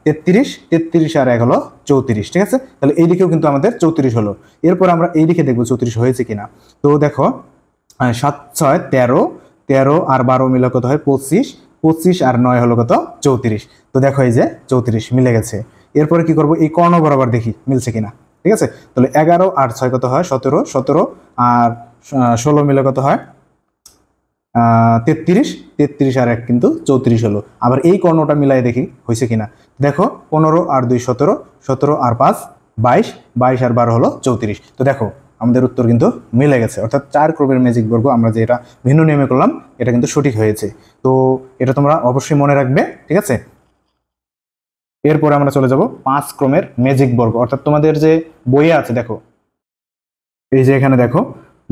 33, 33 আর 1 হলো 34, ঠিক আছে? তাহলে এই দিকেও কিন্তু আমাদের 34 হলো। এরপর আমরা এই দিকে দেখবো 34 হয়েছে কিনা। তো দেখো 7 6 13, 13 আর 12 মিলে কত হয়? 25, 25 আর 9 হলো কত? 34। তো দেখো এই যে 34 মিলে গেছে। এরপরে কি করব? এই কর্ণ বরাবর দেখি মিলছে কিনা, ঠিক আছে? তাহলে 11 আর 6 কত হয়? 17, 17 আর 16 মিলে কত হয়? 33, 33 আর 1 কিন্তু 34 হলো। আবার এই কর্ণটা মিলাই দেখি হয়েছে কিনা। দেখো 15 আর 2 17, 17 আর 5 22, 22 আর 12 হলো 34। তো দেখো আমাদের উত্তর কিন্তু মিলে গেছে। অর্থাৎ 4 ক্রমের ম্যাজিক বর্গ আমরা যেটা ভিন্ন নিয়মে করলাম এটা কিন্তু সঠিক হয়েছে। তো এটা তোমরা অবশ্যই মনে রাখবে, ঠিক আছে? এরপরে আমরা চলে যাব 5 ক্রমের ম্যাজিক বর্গ। অর্থাৎ তোমাদের যে বইয়ে আছে দেখো, এই যে এখানে দেখো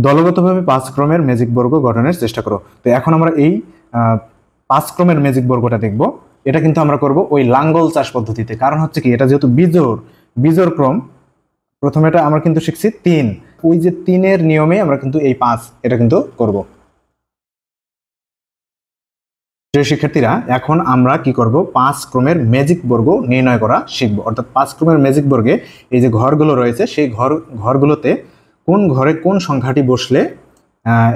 দলগতভাবে 5 ক্রমের ম্যাজিক বর্গ গঠনের চেষ্টা করো। তো এখন আমরা এই 5 ক্রমের ম্যাজিক বর্গটা দেখব। এটা কিন্তু আমরা করব ওই লাঙ্গল চাষ পদ্ধতিতে। কারণ হচ্ছে কি এটা যেহেতু বিজোড় ক্রম, প্রথমে এটা আমরা কিন্তু শিখছি 3, ওই যে 3 এর নিয়মে আমরা কিন্তু এই 5 এটা কিন্তু করব। প্রিয় শিক্ষার্থীরা, এখন আমরা কি করব? 5 ক্রমের ম্যাজিক বর্গ নির্ণয় করা শিখব। অর্থাৎ 5 ক্রমের ম্যাজিক বর্গে এই যে ঘরগুলো রয়েছে সেই ঘরগুলোতে কোন ঘরে কোন সংখ্যাটি বসলে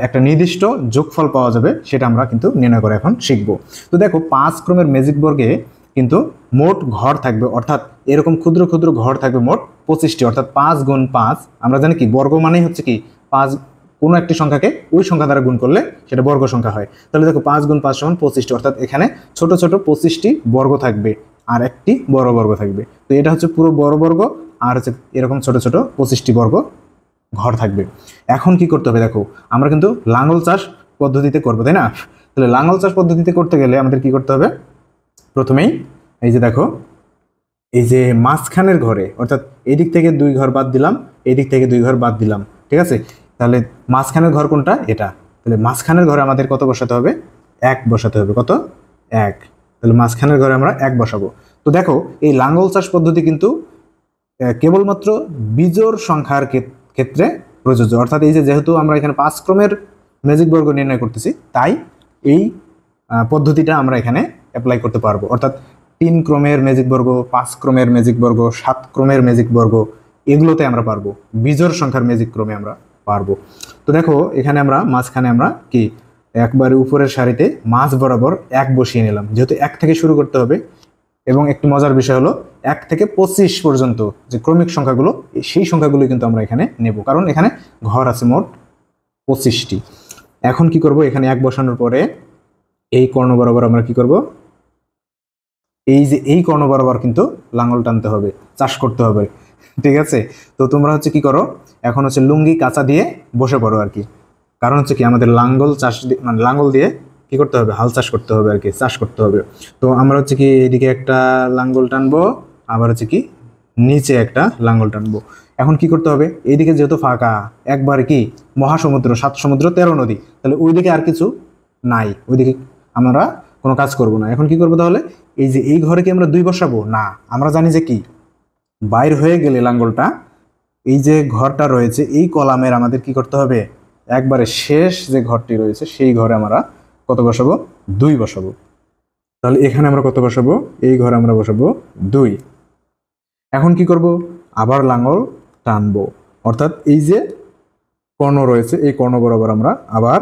একটা নির্দিষ্ট যোগফল পাওয়া যাবে সেটা আমরা কিন্তু নির্ণয় করে এখন শিখব। তো দেখো 5 ক্রমের ম্যাজিক বর্গে কিন্তু মোট ঘর থাকবে, অর্থাৎ এরকম ক্ষুদ্র ক্ষুদ্র ঘর থাকবে মোট 25টি। অর্থাৎ 5 গুণ 5, আমরা জানি কি বর্গ মানেই হচ্ছে কি 5, কোনো একটি সংখ্যাকে ওই সংখ্যা দ্বারা গুণ করলে সেটা বর্গ সংখ্যা হয়। তাহলে দেখো 5 গুণ 5 সমান 25টি, অর্থাৎ এখানে ছোট ছোট 25টি বর্গ থাকবে আর একটি বড় বর্গ থাকবে। তো এটা হচ্ছে পুরো বড় বর্গ, আর হচ্ছে এরকম ছোট ছোট 25টি বর্গ ঘর থাকবে। এখন কি করতে হবে? দেখো আমরা কিন্তু লাঙ্গল চাষ পদ্ধতিতে করবো, তাই না? তাহলে লাঙ্গল চাষ পদ্ধতিতে করতে গেলে আমাদের কি করতে হবে? প্রথমেই এই যে দেখো, এই যে মাঝখানের ঘরে, অর্থাৎ এই দিক থেকে 2 ঘর বাদ দিলাম, এই দিক থেকে 2 ঘর বাদ দিলাম, ঠিক আছে। তাহলে মাঝখানের ঘর কোনটা? এটা। তাহলে মাঝখানের ঘরে আমাদের কত বসাতে হবে? 1 বসাতে হবে। কত? 1। তাহলে মাঝখানের ঘরে আমরা 1 বসাবো। তো দেখো, এই লাঙ্গল চাষ পদ্ধতি কিন্তু কেবলমাত্র বিজোড় সংখ্যার ক্ষেত্রে প্রযোজ্য। অর্থাৎ এই যে যেহেতু আমরা এখানে 5 ক্রমের ম্যাজিক বর্গ নির্ণয় করতেছি, তাই এই পদ্ধতিটা আমরা এখানে অ্যাপ্লাই করতে পারবো। অর্থাৎ 3 ক্রমের ম্যাজিক বর্গ, 5 ক্রমের ম্যাজিক বর্গ, 7 ক্রমের ম্যাজিক বর্গ, এগুলোতে আমরা পারবো। বিজোড় সংখ্যার ম্যাজিক ক্রমে আমরা পারবো। তো দেখো, এখানে আমরা মাঝখানে আমরা কি একবারে উপরের সারিতে মাঝ বরাবর 1 বসিয়ে নিলাম, যেহেতু 1 থেকে শুরু করতে হবে। এবং একটি মজার বিষয় হলো 1 থেকে 25 পর্যন্ত যে ক্রমিক সংখ্যাগুলো, সেই সংখ্যাগুলো কিন্তু আমরা এখানে নেব, কারণ এখানে ঘর আছে মোট 25টি। এখন কি করব? এখানে 1 বসানোর পরে এই কর্ণ বরাবর আমরা কি করব? এই যে এই কর্ণ বরাবর কিন্তু লাঙ্গল টানতে হবে, চাষ করতে হবে, ঠিক আছে। তো তোমরা হচ্ছে কি করো, এখন হচ্ছে লুঙ্গি কাঁচা দিয়ে বসে পড়ো আর কি। কারণ হচ্ছে কি, আমাদের লাঙ্গল চাষ মানে লাঙ্গল দিয়ে কি করতে হবে? হাল চাষ করতে হবে আর কি, চাষ করতে হবে। তো আমরা হচ্ছে কি এদিকে একটা লাঙ্গল টানবো, আবার হচ্ছে কি নিচে একটা লাঙ্গল টানবো। এখন কি করতে হবে? এইদিকে যেহেতু ফাঁকা, একবারে কি মহাসমুদ্র, 7 সমুদ্র 13 নদী, তাহলে ওইদিকে আর কিছু নাই, ওইদিকে আমরা কোনো কাজ করব না। এখন কি করবো তাহলে? এই যে এই ঘরে কি আমরা 2 বসাবো? না, আমরা জানি যে কি বাইর হয়ে গেলে লাঙ্গলটা, এই যে ঘরটা রয়েছে এই কলামের আমাদের কি করতে হবে? একবারে শেষ যে ঘরটি রয়েছে সেই ঘরে আমরা কত বসাবো? 2 বসাবো। তাহলে এখানে আমরা কত বসাবো? এই ঘরে আমরা বসাবো 2। এখন কি করব? আবার লাঙ্গল টানবো, অর্থাৎ এই যে কর্ণ রয়েছে এই কর্ণ বরাবর আমরা আবার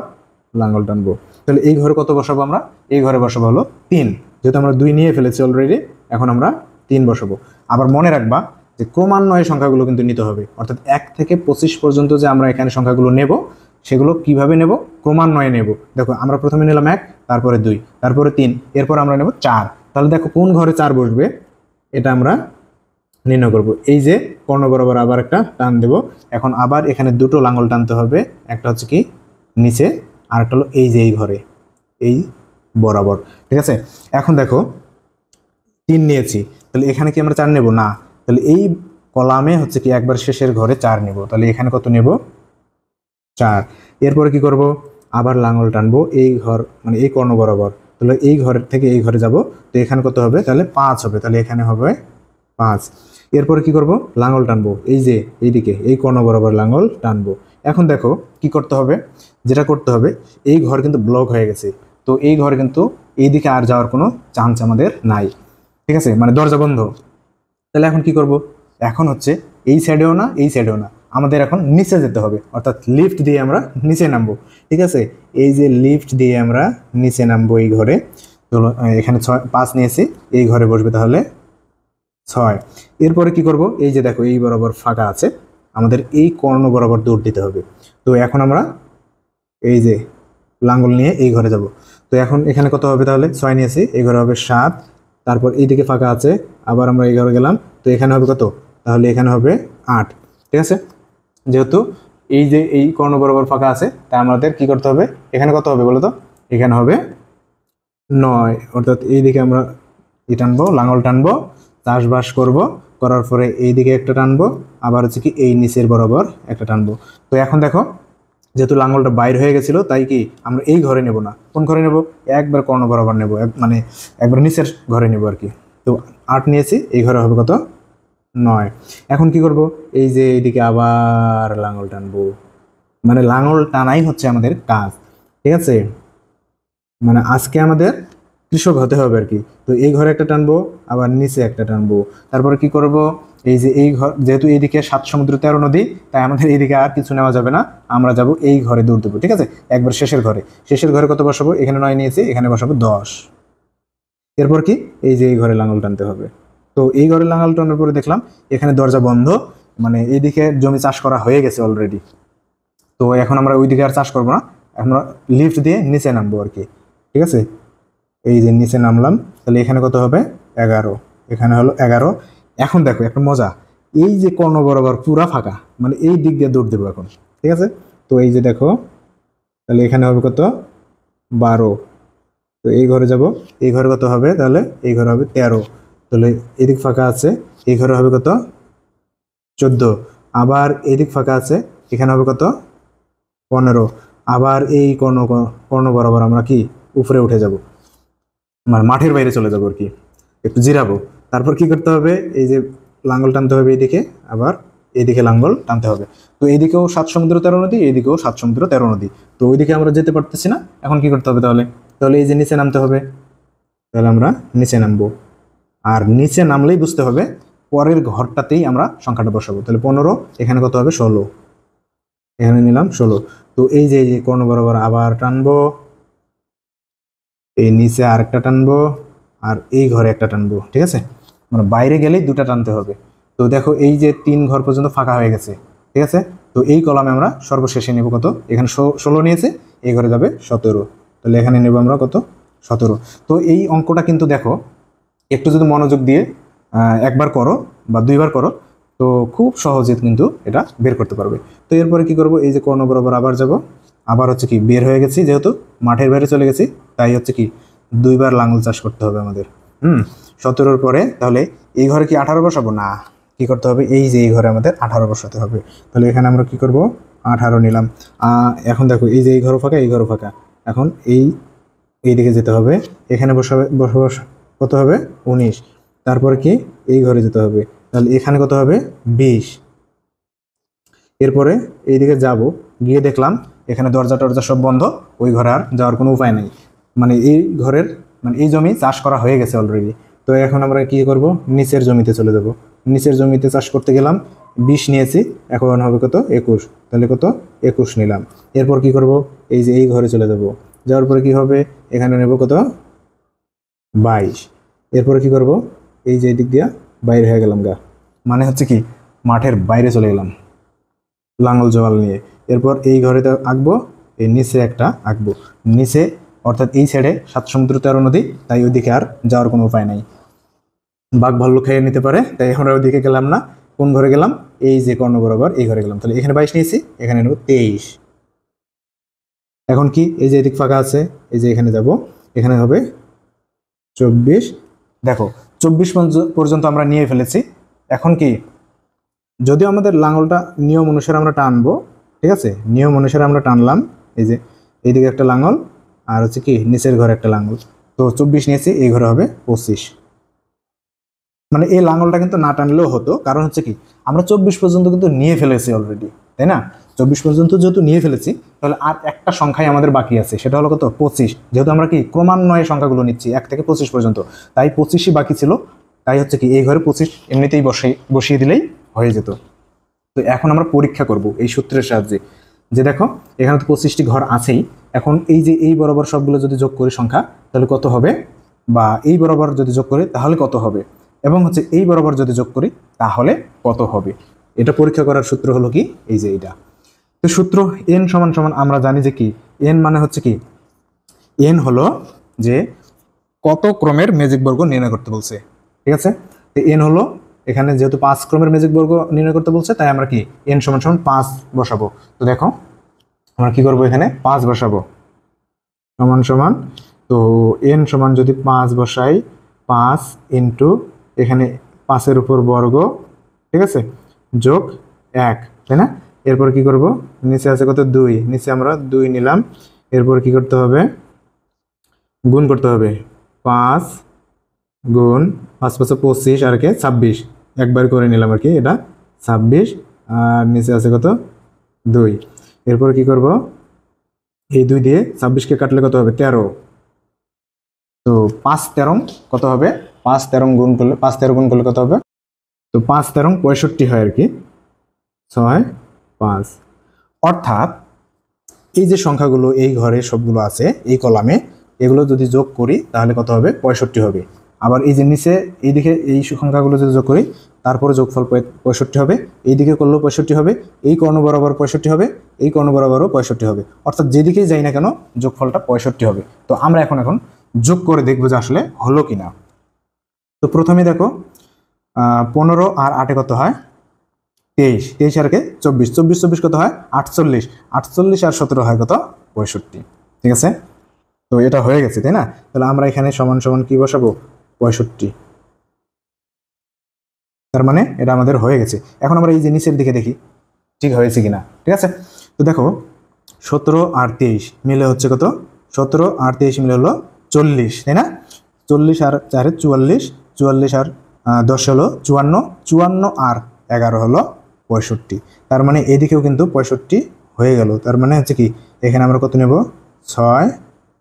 লাঙ্গল টানবো। তাহলে এই ঘরে কত বসাবো আমরা? এই ঘরে বসাবো হলো 3, যেহেতু আমরা 2 নিয়ে ফেলেছি অলরেডি, এখন আমরা 3 বসাবো। আবার মনে রাখবা যে ক্রমান্বয়ে সংখ্যাগুলো কিন্তু নিতে হবে, অর্থাৎ 1 থেকে 25 পর্যন্ত যে আমরা এখানে সংখ্যাগুলো নেব, সেগুলো কিভাবে নেব? ক্রমান্বয়ে নেব। দেখো, আমরা প্রথমে নিলাম 1, তারপরে 2, তারপরে 3, এরপর আমরা নেব 4। তাহলে দেখো কোন ঘরে 4 বসবে এটা আমরা নির্ণয় করব। এই যে কর্ণ বরাবর আবার একটা টান দেব। এখন আবার এখানে 2টো লাঙ্গল টানতে হবে, একটা হচ্ছে কি নিচে, আর একটা হলো এই যে এই ঘরে, এই বরাবর, ঠিক আছে। এখন দেখো 3 নিয়েছি, তাহলে এখানে কি আমরা 4 নেব? না, তাহলে এই কলামে হচ্ছে কি একবার শেষের ঘরে 4 নেব। তাহলে এখানে কত নেব? 4। এরপরে কি করব? আবার লাঙ্গল টানবো এই ঘর মানে এই কর্ণ বরাবর, তাহলে এই ঘরের থেকে এই ঘরে যাব, তো এখানে কত হবে? তাহলে 5 হবে, তাহলে এখানে হবে 5। এরপরে কি করব? লাঙ্গল টানবো এই যে এইদিকে এই কর্ণ বরাবর লাঙ্গল টানবো। এখন দেখো কি করতে হবে? যেটা করতে হবে, এই ঘর কিন্তু ব্লক হয়ে গেছে, তো এই ঘরে কিন্তু এইদিকে আর যাওয়ার কোনো চান্স আমাদের নাই, ঠিক আছে, মানে দরজা বন্ধ। তাহলে এখন কি করব? এখন হচ্ছে এই সাইডেও না এই সাইডেও না, আমাদের এখন নিচে যেতে হবে, অর্থাৎ লিফট দিয়ে আমরা নিচে নামবো, ঠিক আছে। এই যে লিফট দিয়ে আমরা নিচে নামবো এই ঘরে। তো এখানে 5 নিয়েছি, এই ঘরে বসবে তাহলে 6। এরপরে কি করব? এই যে দেখো এই বরাবর ফাঁকা আছে, আমাদের এই কর্ণ বরাবর দৌড় দিতে হবে। তো এখন আমরা এই যে লাঙ্গল নিয়ে এই ঘরে যাব। তো এখন এখানে কত হবে? তাহলে 6 নিয়েছি, এই ঘরে হবে 7, তারপর এইদিকে ফাঁকা আছে, আবার আমরা এই ঘরে গেলাম, তো এখানে হবে কত? তাহলে এখানে হবে 8, ঠিক আছে। যেহেতু এই যে এই কর্ণ বরাবর ফাঁকা আছে, তাই আমাদের কি করতে হবে? এখানে কত হবে বলো তো? এখানে হবে 9, অর্থাৎ এইদিকে আমরা টানবো, লাঙ্গল টানবো, চাষবাস করব, করার পরে এইদিকে একটা টানবো, আবার হচ্ছে কি এই নিচের বরাবর একটা টানবো। তো এখন দেখো, যেহেতু লাঙ্গলটা বাইর হয়ে গেছিল, তাই কি আমরা এই ঘরে নেব না, কোন ঘরে নেব? একবার কর্ণ বরাবর নেব, মানে একবার নিচের ঘরে নেব আর কি। তো 8 নিয়েছি, এই ঘরে হবে কত? 9। এখন কি করব? এই যে এইদিকে আবার লাঙ্গল টানবো, মানে লাঙ্গল টানাই হচ্ছে আমাদের কাজ, ঠিক আছে। মানে আজকে আমাদের কৃষক হতে হবে আর কি। তো এই ঘরে একটা টানবো, আবার নিচে একটা টানবো, তারপরে কি করব? এই যে এই ঘর, যেহেতু এইদিকে 7 সমুদ্র 13 নদী, তাই আমাদের এইদিকে আর কিছু নেওয়া যাবে না, আমরা যাব এই ঘরে দৌড় দেবো, ঠিক আছে। একবার শেষের ঘরে, শেষের ঘরে কত বসাবো? এখানে 9 নিয়েছি, এখানে বসাবো 10। এরপর কি এই যে এই ঘরে লাঙ্গল টানতে হবে। তো এই ঘরে লাঙ্গল টানার পরে দেখলাম এখানে দরজা বন্ধ, মানে এইদিকে জমি চাষ করা হয়ে গেছে অলরেডি। তো এখন আমরা ওইদিকে আর চাষ করবো না, আমরা লিফট দিয়ে নিচে নামবো আর কি, ঠিক আছে। এই যে নিচে নামলাম, তাহলে এখানে কত হবে? 11, এখানে হলো 11। এখন দেখো একটা মজা, এই যে কর্ণ বরাবর পুরা ফাঁকা, মানে এই দিক দিয়ে দৌড় দেবো এখন, ঠিক আছে। তো এই যে দেখো, তাহলে এখানে হবে কত? 12, তো এই ঘরে যাব, এই ঘরে কত হবে তাহলে, এই ঘরে হবে 13, তাহলে এদিক ফাঁকা আছে, এই ঘরে হবে কত 14, আবার এদিক ফাঁকা আছে, এখানে হবে কত 15, আবার এই কর্ণ বরাবর আমরা কি উপরে উঠে যাব, মানে মাঠের বাইরে চলে যাবো আর কি, একটু জিরাবো। তারপর কি করতে হবে, এই যে লাঙ্গল টানতে হবে এইদিকে, আবার এইদিকে লাঙ্গল টানতে হবে। তো এইদিকেও 7 সমুদ্র 13 নদী, এইদিকেও 7 সমুদ্র 13 নদী। তো ওইদিকে আমরা যেতে পারতেছি না, এখন কি করতে হবে তাহলে, তাহলে এই যে নিচে নামতে হবে, তাহলে আমরা নিচে নামবো। আর নিচে নামলেই বুঝতে হবে পরের ঘরটাতেই আমরা সংখ্যাটা বসাবো। তাহলে 15, এখানে কত হবে 16, এখানে নিলাম 16। তো এই যে কর্ণ বরাবর আবার টানবো, এই নিচে আরেকটা টানবো, আর এই ঘরে একটা টানবো, ঠিক আছে, মানে বাইরে গেলেই দুটা টানতে হবে। তো দেখো এই যে 3 ঘর পর্যন্ত ফাঁকা হয়ে গেছে, ঠিক আছে। তো এই কলামে আমরা সর্বশেষে নেব কত, এখানে 16 নিয়েছে, এই ঘরে যাবে 17, তাহলে এখানে নেব আমরা কত 17। তো এই অঙ্কটা কিন্তু দেখো একটু যদি মনোযোগ দিয়ে একবার করো বা 2বার করো, তো খুব সহজে কিন্তু এটা বের করতে পারবে। তো এরপরে কি করব, এই যে কর্ণ বরাবর আবার যাব, আবার হচ্ছে কি বের হয়ে গেছি, যেহেতু মাঠের বাইরে চলে গেছি, তাই হচ্ছে কি 2বার লাঙল চাষ করতে হবে আমাদের। 17-র পরে তাহলে এই ঘরে কি 18 বসাবো না, কি করতে হবে, এই যে এই ঘরে আমাদের 18 বসাতে হবে। তাহলে এখানে আমরা কি করব 18 নিলাম। এখন দেখো এই যে এই ঘরও ফাঁকা, এই ঘরও ফাঁকা, এখন এইদিকে যেতে হবে, এখানে বসাবে কত হবে 19, তারপর কি এই ঘরে যেতে হবে, তাহলে এখানে কত হবে 20। এরপরে এইদিকে যাব, গিয়ে দেখলাম এখানে দরজা টরজা সব বন্ধ, ওই ঘরে আর যাওয়ার কোনো উপায় নেই, মানে এই ঘরের মানে এই জমি চাষ করা হয়ে গেছে অলরেডি। তো এখন আমরা কি করব, নিচের জমিতে চলে যাব। নিচের জমিতে চাষ করতে গেলাম, 20 নিয়েছি, এখন হবে কত 21, তাহলে কত 21 নিলাম। এরপর কি করব, এই যে এই ঘরে চলে যাব, যাওয়ার পরে কি হবে, এখানে নেব কত 22। এরপরে কি করব, এই যে দিক দিয়া বাইরে হয়ে গেলাম গা, মানে হচ্ছে কি মাঠের বাইরে চলে গেলাম লাঙ্গল জোয়াল নিয়ে। এরপর এই ঘরে আঁকবো, এই নিচে একটা আঁকবো, নিচে অর্থাৎ এই সাইডে 7 সমুদ্র 13 নদী, তাই ওইদিকে আর যাওয়ার কোনো উপায় নাই, বাঘ ভাল্লুক খেয়ে নিতে পারে, তাই এখন আর ওইদিকে গেলাম না। কোন ঘরে গেলাম, এই যে কর্ণ বরাবর এই ঘরে গেলাম, তাহলে এখানে 22 নিয়েছি, এখানে নেব 23। এখন কি এই যে এদিক ফাঁকা আছে, এই যে এখানে যাব, এখানে হবে 24। দেখো 24 পর্যন্ত আমরা নিয়ে ফেলেছি। এখন কি, যদিও আমাদের লাঙলটা নিয়ম অনুসারে আমরা টানবো, ঠিক আছে, নিয়ম অনুসারে আমরা টানলাম, এই যে এইদিকে একটা লাঙল আর হচ্ছে কি নিচের ঘরে একটা লাঙল, তো 24 নিয়েছি, এই ঘরে হবে 25। মানে এই লাঙলটা কিন্তু না টানলেও হতো, কারণ হচ্ছে কি আমরা 24 পর্যন্ত কিন্তু নিয়ে ফেলেছি অলরেডি, তাই না। 24 পর্যন্ত যেহেতু নিয়ে ফেলেছি, তাহলে আর একটা সংখ্যাই আমাদের বাকি আছে, সেটা হলো কত 25। যেহেতু আমরা কি ক্রমান্বয়ে সংখ্যাগুলো নিচ্ছি 1 থেকে 25 পর্যন্ত, তাই 25ই বাকি ছিল, তাই হচ্ছে কি এই ঘরে 25 এমনিতেই বসিয়ে দিলেই হয়ে যেত। তো এখন আমরা পরীক্ষা করব এই সূত্রের সাহায্যে, যে দেখো এখানে তো 25টি ঘর আছেই, এখন এই যে এই বরাবর সবগুলো যদি যোগ করি সংখ্যা, তাহলে কত হবে, বা এই বরাবর যদি যোগ করি তাহলে কত হবে, এবং হচ্ছে এই বরাবর যদি যোগ করি তাহলে কত হবে, এটা পরীক্ষা করার সূত্র হলো কি এই যে এইটা। তো সূত্র n সমান সমান আমরা জানি যে কি n মানে হচ্ছে কি, n হলো যে কত ক্রমের ম্যাজিক বর্গ নির্ণয় করতে বলছে, ঠিক আছে। তো n হলো এখানে যেহেতু 5 ক্রমের ম্যাজিক বর্গ নির্ণয় করতে বলছে, তাই আমরা কি n সমান সমান 5 বসাবো। তো দেখো আমরা কি করব, এখানে 5 বসাবো, সমান সমান, তো n সমান যদি 5 বসাই, 5 ইন্টু এখানে 5-এর উপর বর্গ, ঠিক আছে, যোগ 1, তাই না। এরপর কি করব, নিচে আছে কত 2, নিচে আমরা 2 নিলাম। এরপর কি করতে হবে, গুণ করতে হবে, 5 গুণ 5 5 25 আর কে 26, একবার করে নিলাম আর কি, এটা 26, আর নিচে আছে কত 2। এরপর কি করব, এই 2 দিয়ে 26কে কাটলে কত হবে 13, তো 5 13 কত হবে, 5 13 গুণ করলে 5 13 গুণ করলে কত হবে, তো 5 13 65 হয় আর কি, 6 5। অর্থাৎ এই যে সংখ্যাগুলো এই ঘরে সবগুলো আছে এই কলামে, এগুলো যদি যোগ করি তাহলে কত হবে 65 হবে। আবার এই যে নিচে এইদিকে এই সংখ্যাগুলো যদি যোগ করি তারপরে যোগফল 65 হবে, এইদিকে করলেও 65 হবে, এই কর্ণ বরাবর 65 হবে, এই কর্ণ বরাবরও 65 হবে, অর্থাৎ যেদিকেই যাই না কেন যোগফলটা 65 হবে। তো আমরা এখন যোগ করে দেখবো যে আসলে হলো কিনা। তো প্রথমে দেখো 15 আর 8 কত হয় 23, 23 আর 24, 24 24 কত হয় 48, 48 আর 17 হয় কত 65, ঠিক আছে। তো এটা হয়ে গেছে, তাই না? তাহলে আমরা এখানে সমান সমান কি বসাবো? 65। তার মানে এটা আমাদের হয়ে গেছে। এখন আমরা এই যে নিচের দিকে দেখি ঠিক হয়েছে কিনা। ঠিক আছে, তো দেখো 17 আর 23 মিলে হচ্ছে কত? 17 আর 23 মিলে হলো 40, তাই না? 40 আর 4 44, 44 আর 10 হলো 54, 54 আর 11 হলো 65। তার মানে এদিকেও কিন্তু 65 হয়ে গেল। তার মানে হচ্ছে কি, এখানে আমরা কত নেব? 6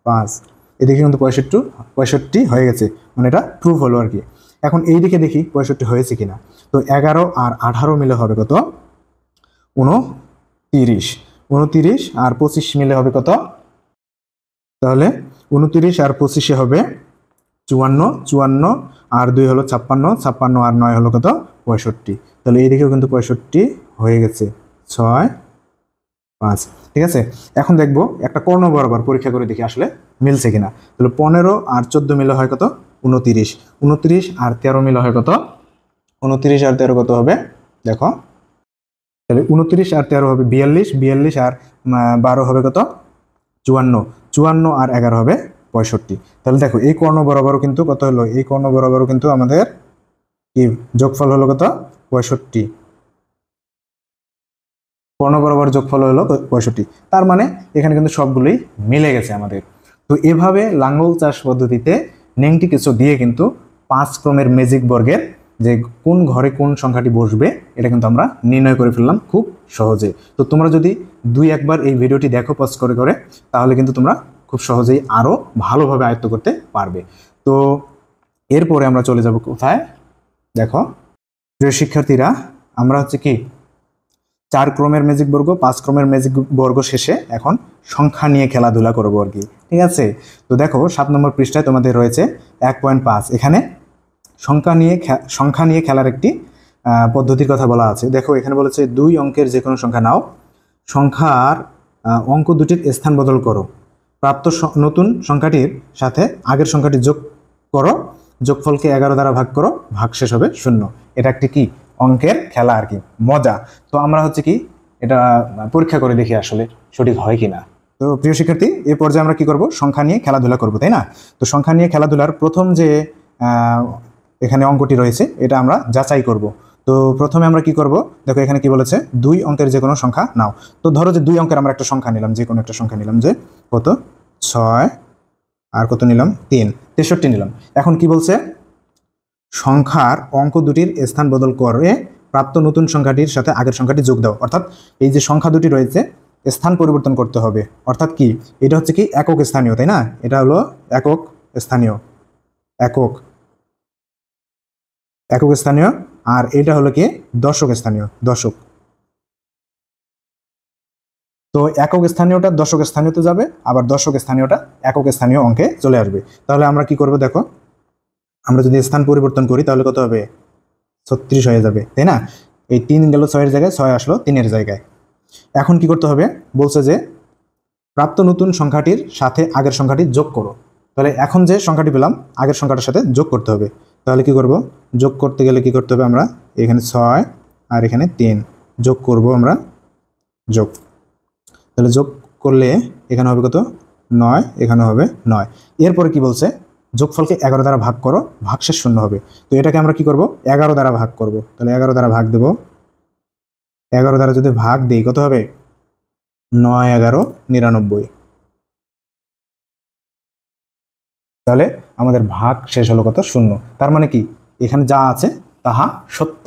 5। এদিকে কিন্তু 65 হয়ে গেছে, মানে এটা প্রুফ হলো আর কি। এখন এই দিকে দেখি 65 হয়েছে কিনা। তো 11 আর 18 মিলে হবে কত? 29। 29 আর 25 মিলে হবে কত? তাহলে 29 আর 25 হবে 54, 54 আর 2 হলো 56, 56 আর 9 হলো কত? 65। তাহলে এইদিকেও কিন্তু 65 হয়ে গেছে। 6 5। ঠিক আছে, এখন দেখবো একটা কর্ণ বরাবর পরীক্ষা করে দেখি আসলে মিলছে কিনা। তাহলে 15 আর 14 মিলে হয় কত? 29। 29 আর 13 মিলে হয় কত? 29 আর 13 কত হবে? দেখো, তাহলে 29 আর 13 হবে 42, 42 আর 12 হবে কত? 54, 54 আর 11 হবে 65। তাহলে দেখো এই কর্ণ বরাবরও কিন্তু কত হলো? এই কর্ণ বরাবরও কিন্তু আমাদের কি যোগফল হলো কত? 65। কর্ণ বরাবর যোগফল হলো 65। তার মানে এখানে কিন্তু সবগুলোই মিলে গেছে আমাদের। তো এভাবে লাঙ্গল চাষ পদ্ধতিতে নেংটি কিছু দিয়ে কিন্তু 5 ক্রমের ম্যাজিক বর্গের যে কোন ঘরে কোন সংখ্যাটি বসবে এটা কিন্তু আমরা নির্ণয় করে ফেললাম খুব সহজে। তো তোমরা যদি 2-1 বার এই ভিডিওটি দেখো পজ করে করে, তাহলে কিন্তু তোমরা খুব সহজেই আরও ভালোভাবে আয়ত্ত করতে পারবে। তো এরপরে আমরা চলে যাব কোথায়? দেখো প্রিয় শিক্ষার্থীরা, আমরা হচ্ছে কি 4 ক্রমের ম্যাজিক বর্গ, 5 ক্রমের ম্যাজিক বর্গ শেষে এখন সংখ্যা নিয়ে খেলাধুলা করবো আর কি। ঠিক আছে, তো দেখো 7 নম্বর পৃষ্ঠায় তোমাদের রয়েছে 1.5। এখানে সংখ্যা নিয়ে খেলার একটি পদ্ধতির কথা বলা আছে। দেখো এখানে বলেছে 2 অঙ্কের যে কোনো সংখ্যা নাও, সংখ্যার অঙ্ক দুটির স্থান বদল করো, প্রাপ্ত নতুন সংখ্যাটির সাথে আগের সংখ্যাটি যোগ করো, যোগফলকে 11 দ্বারা ভাগ করো, ভাগশেষ হবে 0। এটা একটি কি অঙ্কের খেলা আর কি, মজা। তো আমরা হচ্ছে কি এটা পরীক্ষা করে দেখি আসলে সঠিক হয় কিনা। তো প্রিয় শিক্ষার্থী, এই পর্যায়ে আমরা কি করব? সংখ্যা নিয়ে খেলাধুলা করব, তাই না? তো সংখ্যা নিয়ে খেলাধুলার প্রথম যে এখানে অঙ্কটি রয়েছে এটা আমরা যাচাই করব। তো প্রথমে আমরা কি করব? দেখো এখানে কি বলেছে, 2 অঙ্কের যে কোনো সংখ্যা নাও। তো ধরো যে 2 অঙ্কের আমরা একটা সংখ্যা নিলাম, যে কোনো একটা সংখ্যা নিলাম, যে কত? 6 আর কত নিলাম? 3, 63 নিলাম। এখন কি বলছে? সংখ্যার অঙ্ক দুটির স্থান বদল করে প্রাপ্ত নতুন সংখ্যাটির সাথে আগের সংখ্যাটি যোগ দাও। অর্থাৎ এই যে সংখ্যা দুটি রয়েছে স্থান পরিবর্তন করতে হবে। অর্থাৎ কি এটা হচ্ছে কি একক স্থানীয়, তাই না? এটা হলো একক স্থানীয়, একক একক স্থানীয়। আর এটা হলো কি দশক স্থানীয়, দশক। তো একক স্থানীয়টা দশক স্থানীয়তে যাবে, আবার দশক স্থানীয়টা একক স্থানীয় অঙ্কে চলে আসবে। তাহলে আমরা কি করব? দেখো আমরা যদি স্থান পরিবর্তন করি তাহলে কত হবে? 36 হয়ে যাবে, তাই না? এই 3 গেল 6-এর জায়গায়, 6 আসলো 3-এর জায়গায়। এখন কি করতে হবে? বলছে যে প্রাপ্ত নতুন সংখ্যাটির সাথে আগের সংখ্যাটি যোগ করো। তাহলে এখন যে সংখ্যাটি পেলাম আগের সংখ্যাটার সাথে যোগ করতে হবে। তাহলে কি করব? যোগ করতে গেলে কি করতে হবে? আমরা এখানে 6 আর এখানে 3 যোগ করব আমরা, যোগ। তাহলে যোগ করলে এখানে হবে কত? 9, এখানে হবে 9। এরপরে কি বলছে? যোগফলকে 11 দ্বারা ভাগ করো, ভাগশেষ 0 হবে। তো এটাকে আমরা কি করব? 11 দ্বারা ভাগ করব। তাহলে 11 দ্বারা ভাগ দেব। 11 দ্বারা যদি ভাগ দিই কত হবে? 9 11 99। তাহলে আমাদের ভাগ শেষ হলো কত? 0। তার মানে কি এখানে যা আছে তাহা সত্য।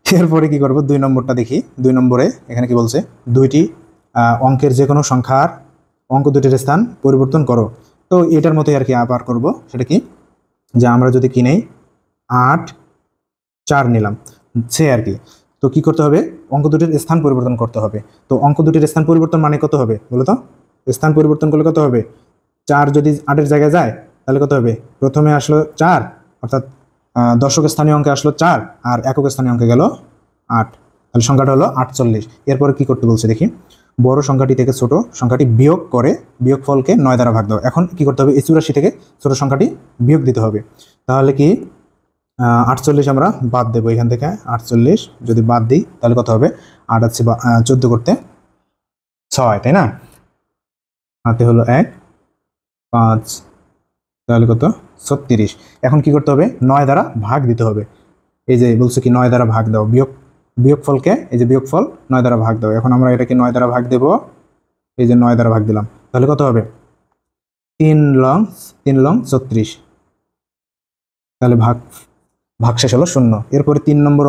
এরপরে কি করব? 2 নম্বরটা দেখি। 2 নম্বরে এখানে কি বলছে? দুইটি অঙ্কের যে কোনো সংখ্যার অঙ্ক দুটির স্থান পরিবর্তন করো। তো এটার মতোই আর কি আবার করব। সেটা কি, যে আমরা যদি কি নেই 8 4 নিলাম, সে আর কি। তো কি করতে হবে? অঙ্ক দুটির স্থান পরিবর্তন করতে হবে। তো অঙ্ক দুটির স্থান পরিবর্তন মানে কত হবে বলো তো? স্থান পরিবর্তন করলে কত হবে? 4 যদি 8-এর জায়গায় যায় তাহলে কত হবে? প্রথমে আসলো 4, অর্থাৎ দশক স্থানীয় অঙ্কে আসলো 4, আর একক স্থানীয় অঙ্কে গেল 8। তাহলে সংখ্যাটা হলো 48। এরপরে কি করতে বলছে দেখি, বড় সংখ্যাটি থেকে ছোট সংখ্যাটি বিয়োগ করে বিয়োগফলকে 9 দ্বারা ভাগ দাও। এখন কি করতে হবে? এই 84 থেকে ছোট সংখ্যাটি বিয়োগ দিতে হবে। তাহলে কি 48 আমরা বাদ দেবো এখান থেকে। 48 যদি বাদ দিই তাহলে কত হবে? 8 আছে 14 করতে 6, তাই না? হাতে হলো 1, 5, তাহলে কত 36। এখন কি করতে হবে, 9 দ্বারা ভাগ দিতে হবে। এই যে বলছে কি 9 দ্বারা ভাগ দাও, বিয়োগফলকে এই যে বিয়োগফল 9 দ্বারা ভাগ দাও। এখন আমরা এটাকে 9 দ্বারা ভাগ দেব, এই যে 9 দ্বারা ভাগ দিলাম, তাহলে কত হবে 3 লং 36। তাহলে ভাগ শেষ হলো 0। এরপরে 3 নম্বর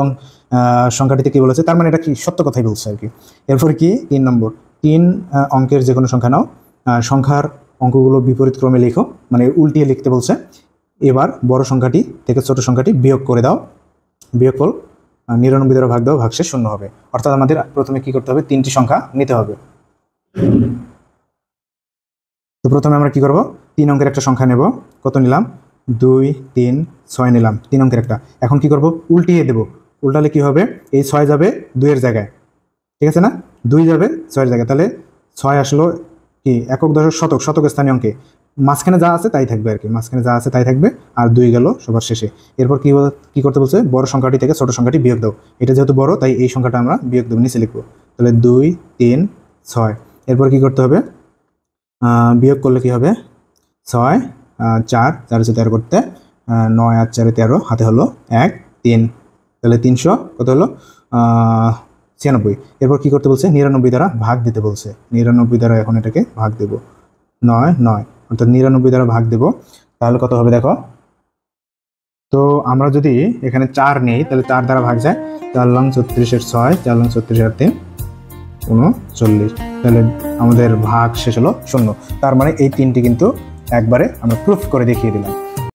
সংখ্যাটিতে কি বলেছে, তার মানে এটা কি সত্য কথাই বলছে আর কি। এরপরে কি 3 নম্বর, 3 অঙ্কের যে কোনো সংখ্যা নাও, সংখ্যার অঙ্কগুলো বিপরীত ক্রমে লিখো, মানে উল্টিয়ে লিখতে বলছে। এবার বড় সংখ্যাটি থেকে ছোট সংখ্যাটি বিয়োগ করে দাও, বিয়োগফল 99 দ্বারা ভাগ দাও, ভাগশেষ 0 হবে। অর্থাৎ আমাদের প্রথমে কি করতে হবে, 3টি সংখ্যা নিতে হবে। তো প্রথমে আমরা কি করব, 3 অঙ্কের একটা সংখ্যা নেব। কত নিলাম, 2, 3, 6 নিলাম, 3 অঙ্কের একটা। এখন কি করব, উল্টিয়ে দেব। উল্টালে কি হবে, এই 6 যাবে 2 এর জায়গায়, ঠিক আছে না, 2 যাবে 6 এর জায়গায়, তাহলে 6 আসলো কি একক, দশক, শতক, শতক স্থানীয় অঙ্কে মাঝখানে যা আছে তাই থাকবে আর কি, মাঝখানে যা আছে তাই থাকবে, আর 2 গেল সবার শেষে। এরপর কি করতে বলছে, বড় সংখ্যাটি থেকে ছোট সংখ্যাটি বিয়োগ দাও। এটা যেহেতু বড় তাই এই সংখ্যাটা আমরা বিয়োগ দেবো, নিচে লিখবো। তাহলে 2, 3, 6। এরপর কি করতে হবে, বিয়োগ করলে কি হবে, 6, 4, 4 হচ্ছে 13 করতে, 9 আর 4 13, হাতে হলো 1, 3, তাহলে 300 কত হলো 96। এরপর কি করতে বলছে, 99 দ্বারা ভাগ দিতে বলছে। 99 দ্বারা এখন এটাকে ভাগ দেব, 9, 9, অর্থাৎ 99 দ্বারা ভাগ দেব। তাহলে কত হবে দেখো, তো আমরা যদি এখানে 4 নেই তাহলে 4 দ্বারা ভাগ যায়, 4 লং 36 এর 6, 4 লং 36 আর 3, 39। তাহলে আমাদের ভাগ শেষ হলো 0। তার মানে এই 3টি কিন্তু একবারে আমরা প্রুফ করে দেখিয়ে দিলাম।